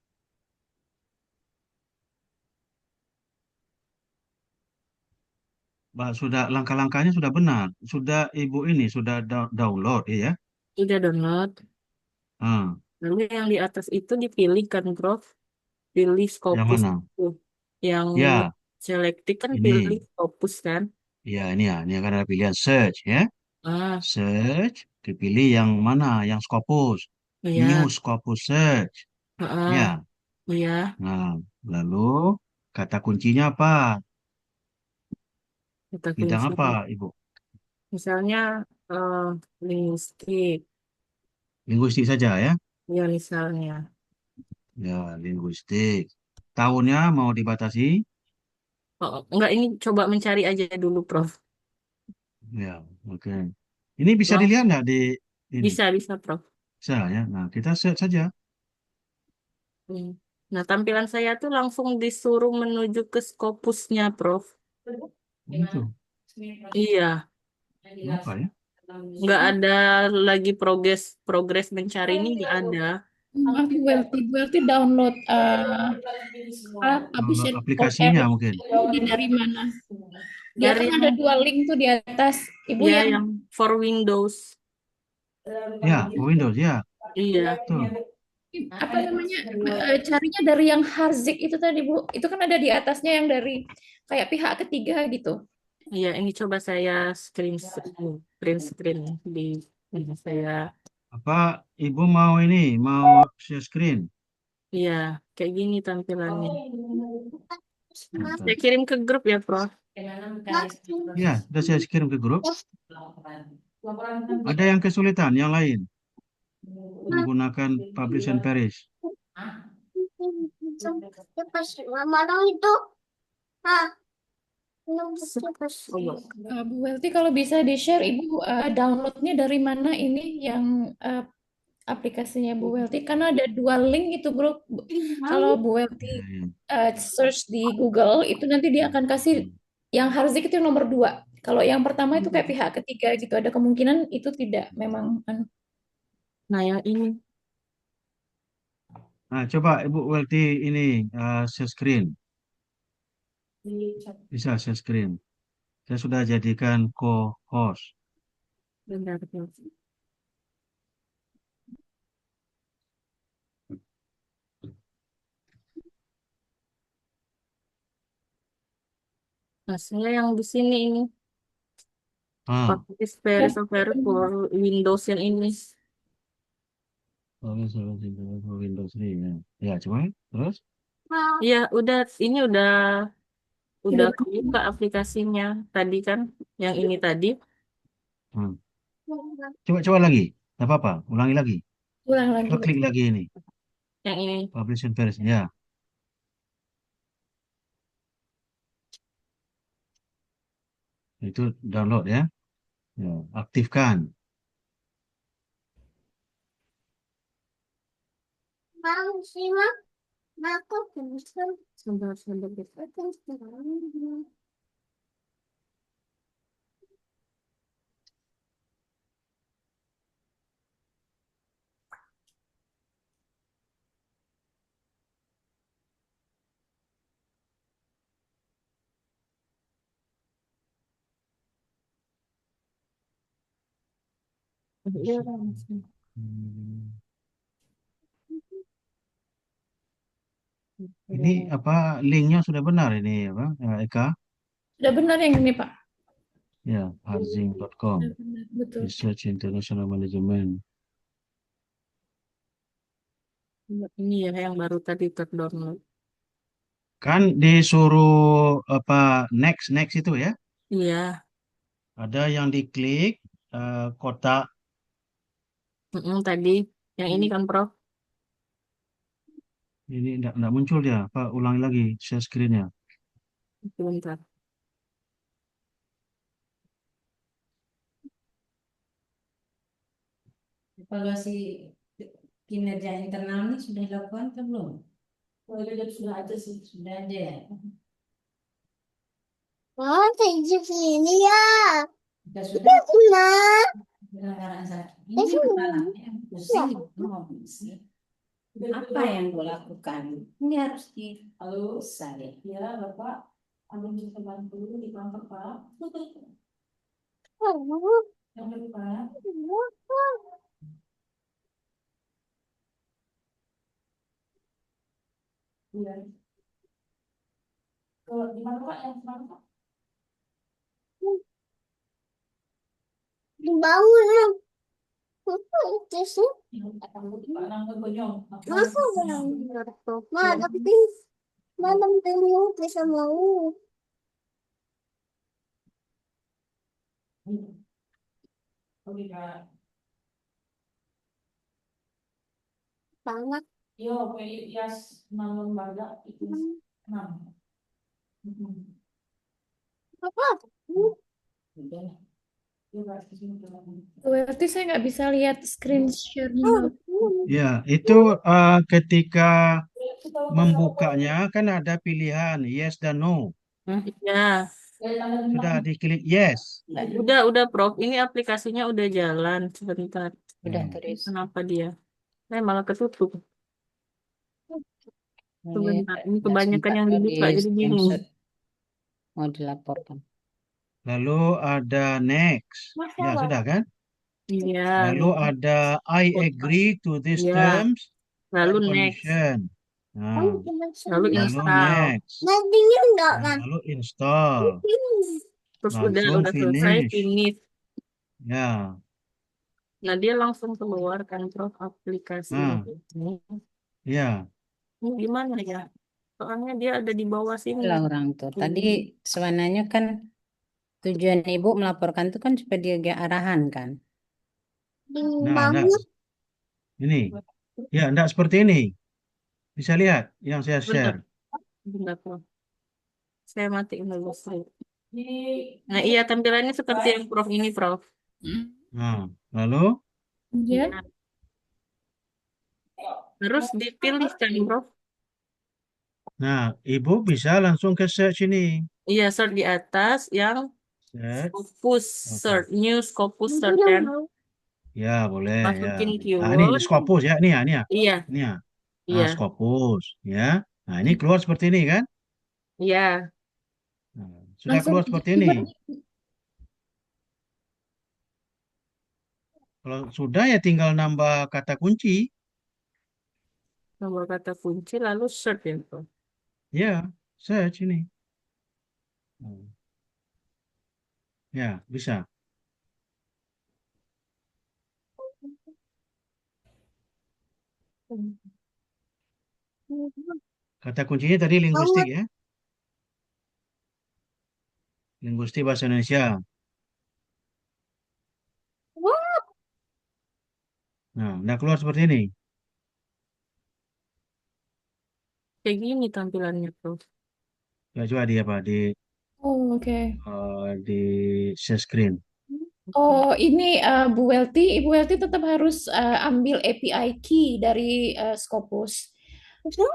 Bah, sudah langkah-langkahnya sudah benar. Sudah Ibu ini sudah download ya. Udah download. Ah, Lalu yang di atas itu dipilih kan, Prof. Pilih yang Scopus mana? itu. Yang Ya, selektif kan pilih ini. Scopus kan. Ya, ini ya. Ini akan ada pilihan search ya. Ah, Search, dipilih yang mana? Yang Scopus. New iya. Scopus search. Ah, Ya. iya. Nah, lalu kata kuncinya apa? Kata Bidang kunci. apa, Ibu? Misalnya eh, linguistik. Linguistik saja ya. Ya misalnya. Ya, linguistik. Tahunnya mau dibatasi? Oh, enggak, ini coba mencari aja dulu, Prof. Ya, oke. Ini bisa Lang- dilihat nggak di ini? bisa, Prof. Bisa ya. Nah, kita search saja. Hmm. Nah, tampilan saya tuh langsung disuruh menuju ke Scopusnya, Prof. Gitu. Iya, Kenapa ya? nggak ada lagi progres progres mencari ini nggak ada. Aku Welty download Download publisher aplikasinya mungkin. dari mana? Dia Dari kan ada yang dua link tuh di atas. Ibu ya yang yang for Windows. Ya, Windows ya. Iya, Tuh. apa namanya carinya dari yang Harzik itu tadi Bu. Itu kan ada di atasnya yang dari kayak pihak ketiga gitu. iya ini coba saya print screen di ini saya. Apa Ibu mau ini? Mau share screen? Iya, kayak gini tampilannya. Bentar. Saya kirim ke grup ya, Prof. Ya, sudah saya kirim ke grup. Ada yang kesulitan, yang lain menggunakan Publish and Perish. Bu Welty kalau bisa di-share Ibu downloadnya dari mana ini yang aplikasinya Bu Welty? Karena ada dua link itu bro. Kalau Bu Welty Ya, ya. search di Google itu nanti dia akan kasih Hmm. yang Harzik itu yang nomor 2. Kalau yang pertama itu kayak pihak ketiga gitu. Ada kemungkinan itu tidak memang Nah, yang ini. Nah, coba Ibu Welty ini share screen. Bisa share screen. Saya sudah jadikan co-host. Bentar, Prof. Nah, saya yang di sini ini. Ah, Pakai Paris Software for Windows yang ini. oke, Windows 3 ya. Ya, coba ya. Terus? Iya, ini udah kebuka aplikasinya tadi kan, yang ini tadi. Hmm. Coba lagi. Tidak apa-apa, ulangi lagi. Ulang lagi, Coba Bu. klik lagi ini. Yang ini. Publish and Paris. Ya, itu download ya. Ya, aktifkan. Sebentar. Iya, langsung. Hmm. Ini apa linknya sudah benar ini apa Eka? Sudah benar yang ini, Pak. Ya, harzing.com. Sudah benar, betul. Research International Management. Ini ya yang baru tadi terdownload. Kan disuruh apa next next itu ya? Iya, Ada yang diklik kotak tadi yang ini kan Prof. ini enggak muncul dia. Apa ulangi lagi share screen-nya. Sebentar. Evaluasi kinerja internal ini sudah dilakukan atau belum? Oh, itu sudah ada sih. Sudah ada ya? Oh, tunjuk sini ya. Sudah Nah, penyelenggaraan sakit. Ini masalahnya pusing, mau pusing. Apa yang gue lakukan? Ini harus Halo, saya. ya Bapak, ambil bisa bantu di kantor Pak. Yang lebih Pak. Iya. Kalau di mana Pak? Yang mana Pak? dibangun. Itu sih. Pak Nangga Bonyong. Masa malam tengok bisa mau. Oke Kak. Banget. Yo, PIS 6 lembaga itu 6. Apa? Udah. Yo, Kak, di sini Kak. Berarti saya nggak bisa lihat screen share-nya. Ya, itu ketika membukanya kan ada pilihan yes dan no. Ya, Sudah diklik yes. udah Prof. Ini aplikasinya udah jalan sebentar. Udah terus. Kenapa dia? Malah ketutup. Sebentar. Ini Nah, kebanyakan sempat yang lagi dibuka jadi bingung. screenshot. Mau dilaporkan. Lalu ada next. Ya, sudah kan? Iya. Lalu ada I agree to these Iya. terms Lalu and next. condition. Nah, Lalu lalu install. next. Nantinya enggak Nah, kan? lalu install. Terus Langsung udah selesai finish. finish. Ya. Nah, dia langsung keluar kan Prof aplikasi Nah. ini. Ya. Ini gimana ya? Soalnya dia ada di bawah sini. Lah orang tuh. Tadi sebenarnya kan tujuan ibu melaporkan itu kan supaya dia gak arahan kan. Nah, enggak. Ini. Ya, enggak seperti ini. Bisa lihat yang saya share. Bentar, Prof. Saya matiin dulu slide. Nah, iya tampilannya seperti yang Prof ini, Prof. Nah, lalu Kemudian, Terus dipilih kan, Prof. nah, Ibu bisa langsung ke search ini. Iya, search di atas yang Search. Scopus Oke. search, new Scopus search kan. Ya, boleh ya. Masukin Nah, ini keyword. Scopus ya, ini ya, ini ya. Iya, Ini ya. Nah, iya, Scopus ya. Nah, ini keluar seperti ini kan? iya. Nah, Sudah Langsung keluar aja seperti ini. keyboard. Kalau sudah ya tinggal nambah kata kunci. Nomor kata kunci lalu search ya, Prof. Ya, search ini. Ya, bisa. Kata kuncinya tadi linguistik ya. Linguistik bahasa Indonesia. Nah, udah keluar seperti ini. Kayak gini tampilannya, Prof. Ya, coba di apa? Oh, oke. Di share screen. Oh, ini Bu Welty, Ibu Welty tetap harus ambil API key dari Scopus.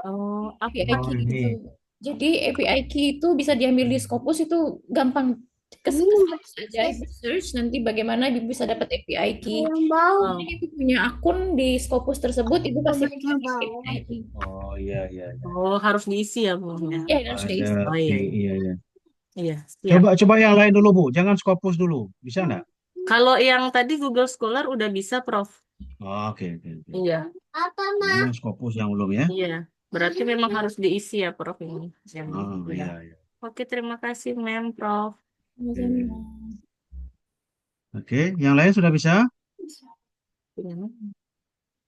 Oh, apa API Oh, key ini. itu. Jadi API key itu bisa diambil di Scopus, itu gampang. Search aja, Ibu search nanti bagaimana Ibu bisa dapat API key. Oh, Jadi Ibu punya akun di Scopus tersebut, Ibu kasih API key. Oh, iya, iya. oh harus diisi ya, Bu, ya. Ya, harus Ada diisi. Oh iya, iya, iya. iya, siap. Coba yang lain dulu, Bu. Jangan Scopus dulu. Bisa enggak? Kalau yang tadi Google Scholar udah bisa, Prof. Oh, oke, oke, oke. Iya, Ini yang Scopus yang belum ya. iya. Berarti memang harus diisi ya, Prof, ini. Yang Oh, ya. iya, iya. Oke, terima kasih, Mem, Prof. Sama-sama. Oke, yang lain sudah bisa? Iya.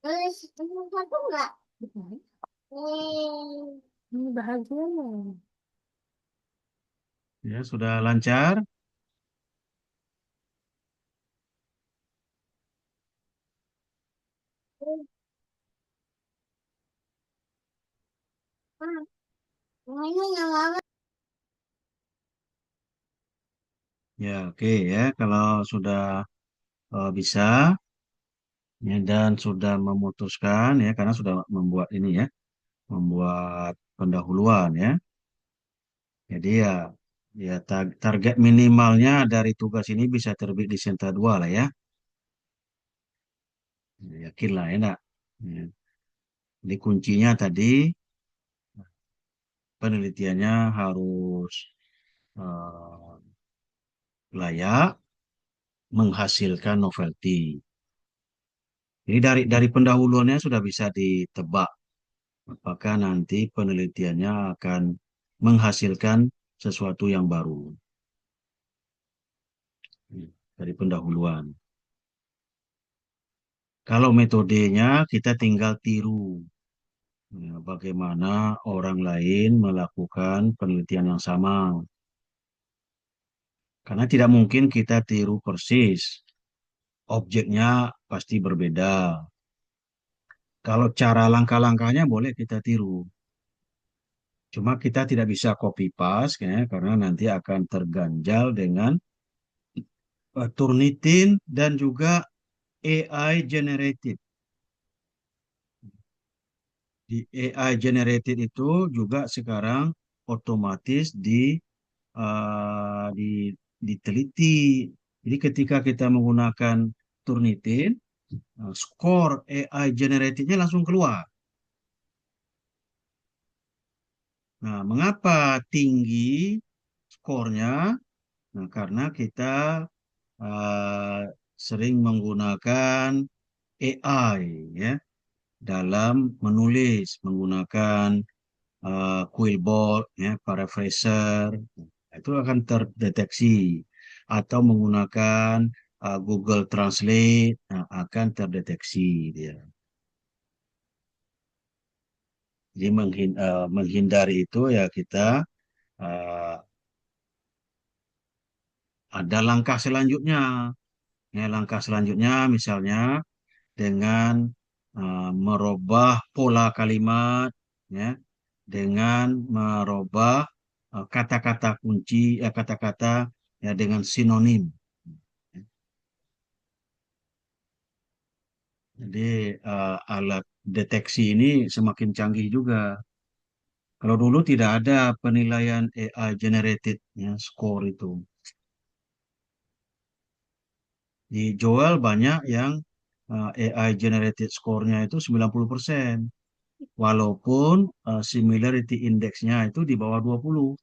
Satu enggak? Ini bahagia ya. Ya, sudah lancar. Ini yang mana? Ya, oke ya. Kalau sudah bisa ya, dan sudah memutuskan ya, karena sudah membuat ini ya, membuat pendahuluan ya. Jadi ya, target minimalnya dari tugas ini bisa terbit di Sinta 2 lah ya. Yakin lah ya, enggak? Ya. Jadi kuncinya tadi penelitiannya harus eh, layak menghasilkan novelty. Jadi dari pendahuluannya sudah bisa ditebak apakah nanti penelitiannya akan menghasilkan sesuatu yang baru dari pendahuluan. Kalau metodenya kita tinggal tiru ya, bagaimana orang lain melakukan penelitian yang sama. Karena tidak mungkin kita tiru persis. Objeknya pasti berbeda. Kalau cara langkah-langkahnya boleh kita tiru. Cuma kita tidak bisa copy paste ya, karena nanti akan terganjal dengan Turnitin dan juga AI generated. Di AI generated itu juga sekarang otomatis diteliti. Jadi ketika kita menggunakan Turnitin, skor AI generatednya langsung keluar. Nah, mengapa tinggi skornya? Nah, karena kita uh, sering menggunakan AI ya dalam menulis menggunakan Quillbot ya, paraphraser itu akan terdeteksi atau menggunakan Google Translate nah, akan terdeteksi dia. Jadi menghindari itu ya kita uh, ada langkah selanjutnya. Ya, langkah selanjutnya misalnya dengan merubah pola kalimat, ya, dengan merubah kata-kata kunci, kata-kata ya dengan sinonim. Jadi alat deteksi ini semakin canggih juga. Kalau dulu tidak ada penilaian AI generated ya, score itu. Di Joel banyak yang AI generated score-nya itu 90%. Walaupun similarity index-nya itu di bawah 20.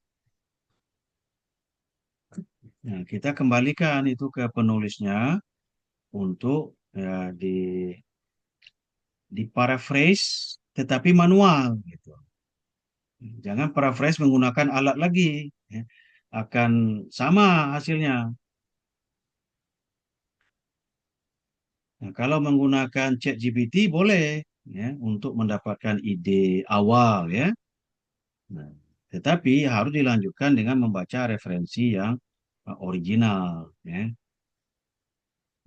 Nah, kita kembalikan itu ke penulisnya untuk ya, di paraphrase tetapi manual gitu. Jangan paraphrase menggunakan alat lagi, ya. Akan sama hasilnya. Nah, kalau menggunakan ChatGPT boleh ya untuk mendapatkan ide awal ya. Nah, tetapi harus dilanjutkan dengan membaca referensi yang original ya.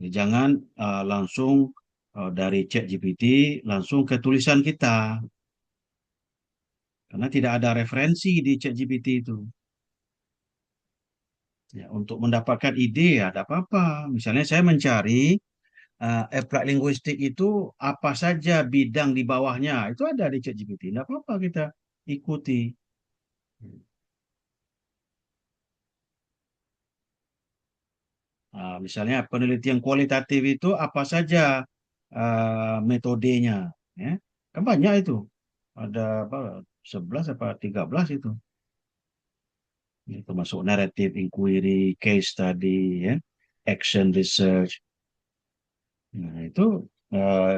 Jadi jangan langsung dari ChatGPT langsung ke tulisan kita karena tidak ada referensi di ChatGPT itu. Ya, untuk mendapatkan ide ada apa-apa. Misalnya saya mencari applied linguistik itu apa saja bidang di bawahnya. Itu ada di ChatGPT. Tidak apa-apa kita ikuti. Misalnya penelitian kualitatif itu apa saja metodenya. Ya. Kan banyak itu. Ada apa, 11 apa 13 itu. Ya, termasuk narrative inquiry, case study, ya, action research. Nah, itu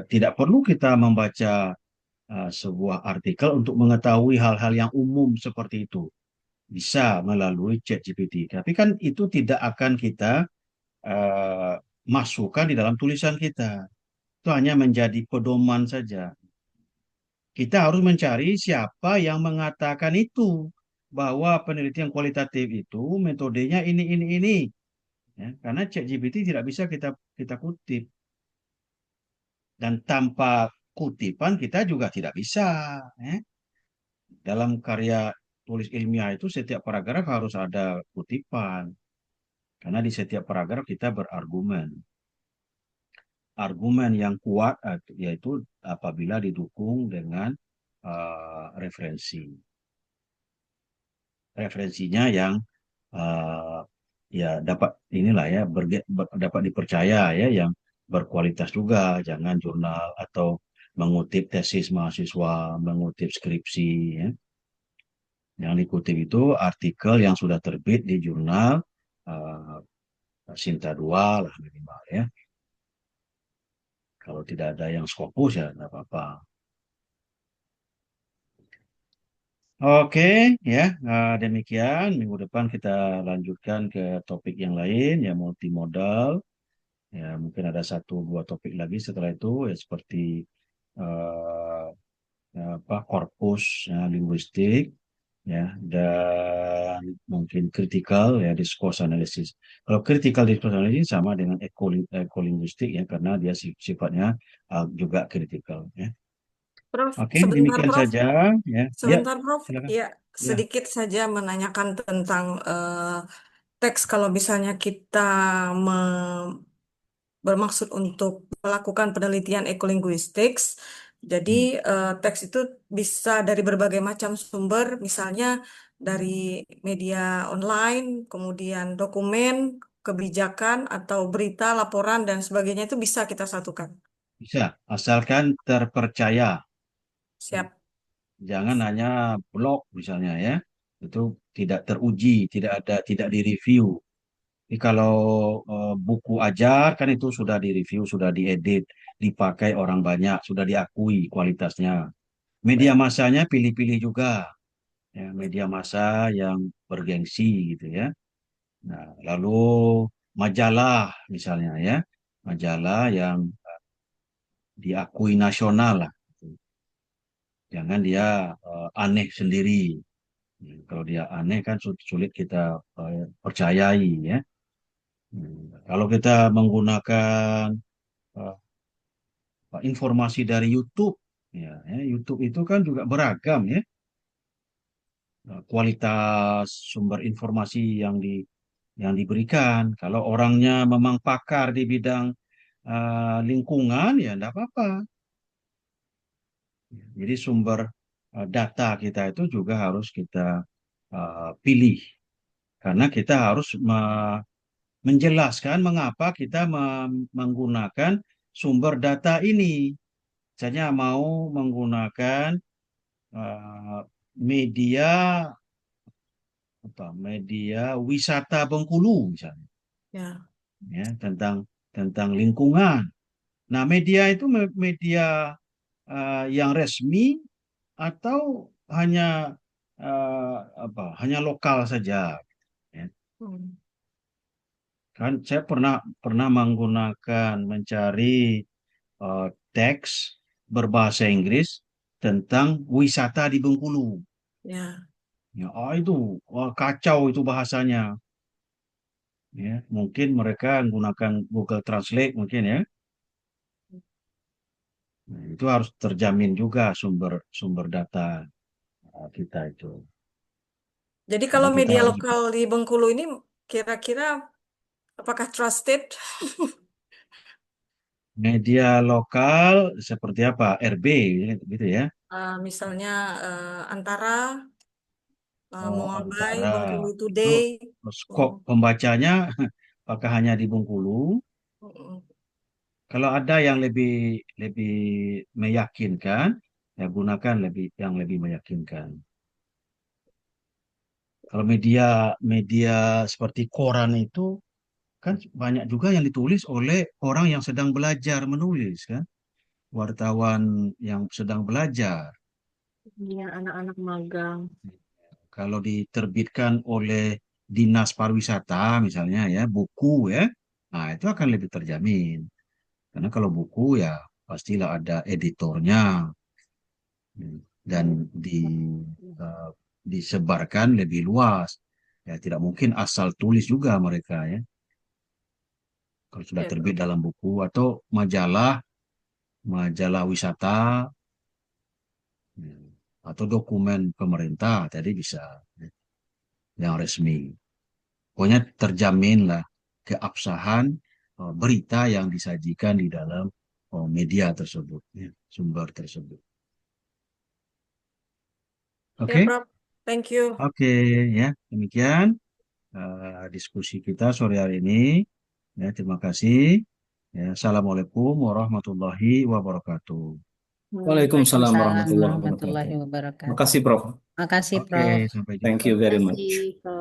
tidak perlu kita membaca sebuah artikel untuk mengetahui hal-hal yang umum seperti itu. Bisa melalui ChatGPT. Tapi kan itu tidak akan kita uh, masukkan di dalam tulisan kita. Itu hanya menjadi pedoman saja. Kita harus mencari siapa yang mengatakan itu. Bahwa penelitian kualitatif itu metodenya ini. Ya, karena ChatGPT tidak bisa kita kutip. Dan tanpa kutipan kita juga tidak bisa. Ya. Dalam karya tulis ilmiah itu setiap paragraf harus ada kutipan. Karena di setiap paragraf kita berargumen. Argumen yang kuat yaitu apabila didukung dengan referensi. Referensinya yang uh, ya dapat inilah ya dapat dipercaya ya yang berkualitas juga. Jangan jurnal atau mengutip tesis mahasiswa, mengutip skripsi ya. Yang dikutip itu artikel yang sudah terbit di jurnal uh, Sinta 2 lah minimal ya. Kalau tidak ada yang Scopus ya tidak apa-apa. Oke ya, demikian. Minggu depan kita lanjutkan ke topik yang lain ya multimodal. Ya mungkin ada satu dua topik lagi setelah itu ya seperti eh, apa korpus ya, linguistik ya dan mungkin critical ya discourse analysis. Kalau critical discourse analysis sama dengan ekolinguistik ya karena dia sifatnya juga critical ya. Prof, Oke, sebentar demikian Prof, saja ya. Ya, sebentar Prof. silakan. Ya, Ya, sedikit saja menanyakan tentang teks kalau misalnya kita bermaksud untuk melakukan penelitian ekolinguistics. Jadi hmm, teks itu bisa dari berbagai macam sumber, misalnya dari media online, kemudian dokumen, kebijakan atau berita, laporan dan sebagainya itu bisa kita satukan. bisa asalkan terpercaya. Siap. Jangan hanya blog misalnya ya. Itu tidak teruji, tidak direview. Jadi kalau buku ajar kan itu sudah direview, sudah diedit, dipakai orang banyak, sudah diakui kualitasnya. Media Baik. massanya pilih-pilih juga, ya, media massa yang bergengsi gitu ya. Nah, lalu majalah misalnya ya, majalah yang diakui nasional lah. Jangan dia aneh sendiri. Kalau dia aneh kan sulit kita percayai ya. Kalau kita menggunakan uh, informasi dari YouTube, ya, YouTube itu kan juga beragam ya. Kualitas sumber informasi yang diberikan. Kalau orangnya memang pakar di bidang lingkungan, ya enggak apa-apa. Jadi sumber data kita itu juga harus kita pilih. Karena kita harus menjelaskan mengapa kita menggunakan sumber data ini. Misalnya mau menggunakan media media wisata Bengkulu misalnya, Ya. ya, tentang lingkungan. Nah, media itu media yang resmi atau hanya hanya lokal saja, ya. Hmm. Kan saya pernah mencari teks berbahasa Inggris tentang wisata di Bengkulu. Ya. Ya, itu kacau itu bahasanya. Ya, mungkin mereka menggunakan Google Translate mungkin ya. Nah, itu harus terjamin juga sumber data kita itu. Jadi Karena kalau kita media harus lokal di Bengkulu ini kira-kira apakah trusted? media lokal seperti apa? RB gitu ya. Misalnya Antara, Oh, Moabay, Antara. Bengkulu Itu Today. skop Hmm. pembacanya apakah hanya di Bengkulu? Hmm. Kalau ada yang lebih lebih meyakinkan, ya gunakan yang lebih meyakinkan. Kalau media media seperti koran itu kan banyak juga yang ditulis oleh orang yang sedang belajar menulis kan, wartawan yang sedang belajar. Iya, anak-anak magang. Kalau diterbitkan oleh Dinas Pariwisata misalnya ya, buku ya, nah itu akan lebih terjamin. Karena kalau buku ya pastilah ada editornya, dan eh, disebarkan lebih luas. Ya tidak mungkin asal tulis juga mereka ya. Kalau sudah Ya, terbit dalam buku atau majalah wisata, ya, atau dokumen pemerintah tadi bisa, ya, yang resmi. Pokoknya terjamin lah keabsahan berita yang disajikan di dalam media tersebut, ya, sumber tersebut. ya, Oke, Prof. Thank you. oke, ya demikian diskusi kita sore hari ini. Ya, terima kasih. Ya, Assalamualaikum warahmatullahi wabarakatuh. Waalaikumsalam Waalaikumsalam warahmatullahi wabarakatuh. warahmatullahi wabarakatuh. Makasih, Prof. Makasih, Oke, Prof. sampai Thank jumpa. you very Terima much. kasih, Prof.